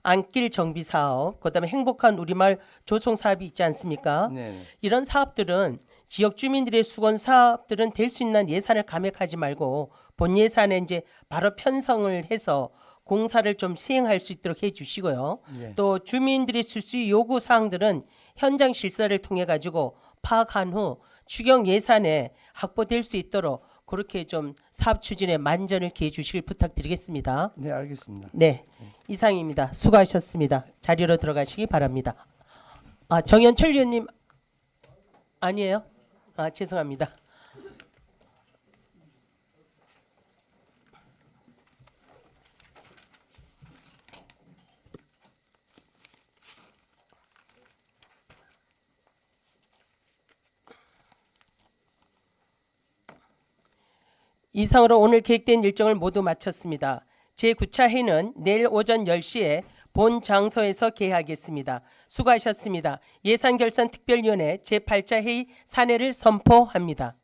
안길 정비 사업, 그다음에 행복한 우리마을 조성 사업이 있지 않습니까? 네. 이런 사업들은 지역 주민들의 수건 사업들은 될 수 있는 예산을 감액하지 말고 본 예산에 이제 바로 편성을 해서 공사를 좀 시행할 수 있도록 해주시고요. 예. 또 주민들이 수시 요구 사항들은 현장 실사를 통해 가지고 파악한 후 추경 예산에 확보될 수 있도록 그렇게 좀 사업 추진에 만전을 기해 주시길 부탁드리겠습니다. 네, 알겠습니다. 네, 이상입니다. 수고하셨습니다. 자리로 들어가시기 바랍니다. 정현철 의원님 아니에요? 죄송합니다. 이상으로 오늘 계획된 일정을 모두 마쳤습니다. 제9차 회의는 내일 오전 10시에 본 장소에서 개하겠습니다. 수고하셨습니다. 예산결산특별위원회 제8차 회의 산회를 선포합니다.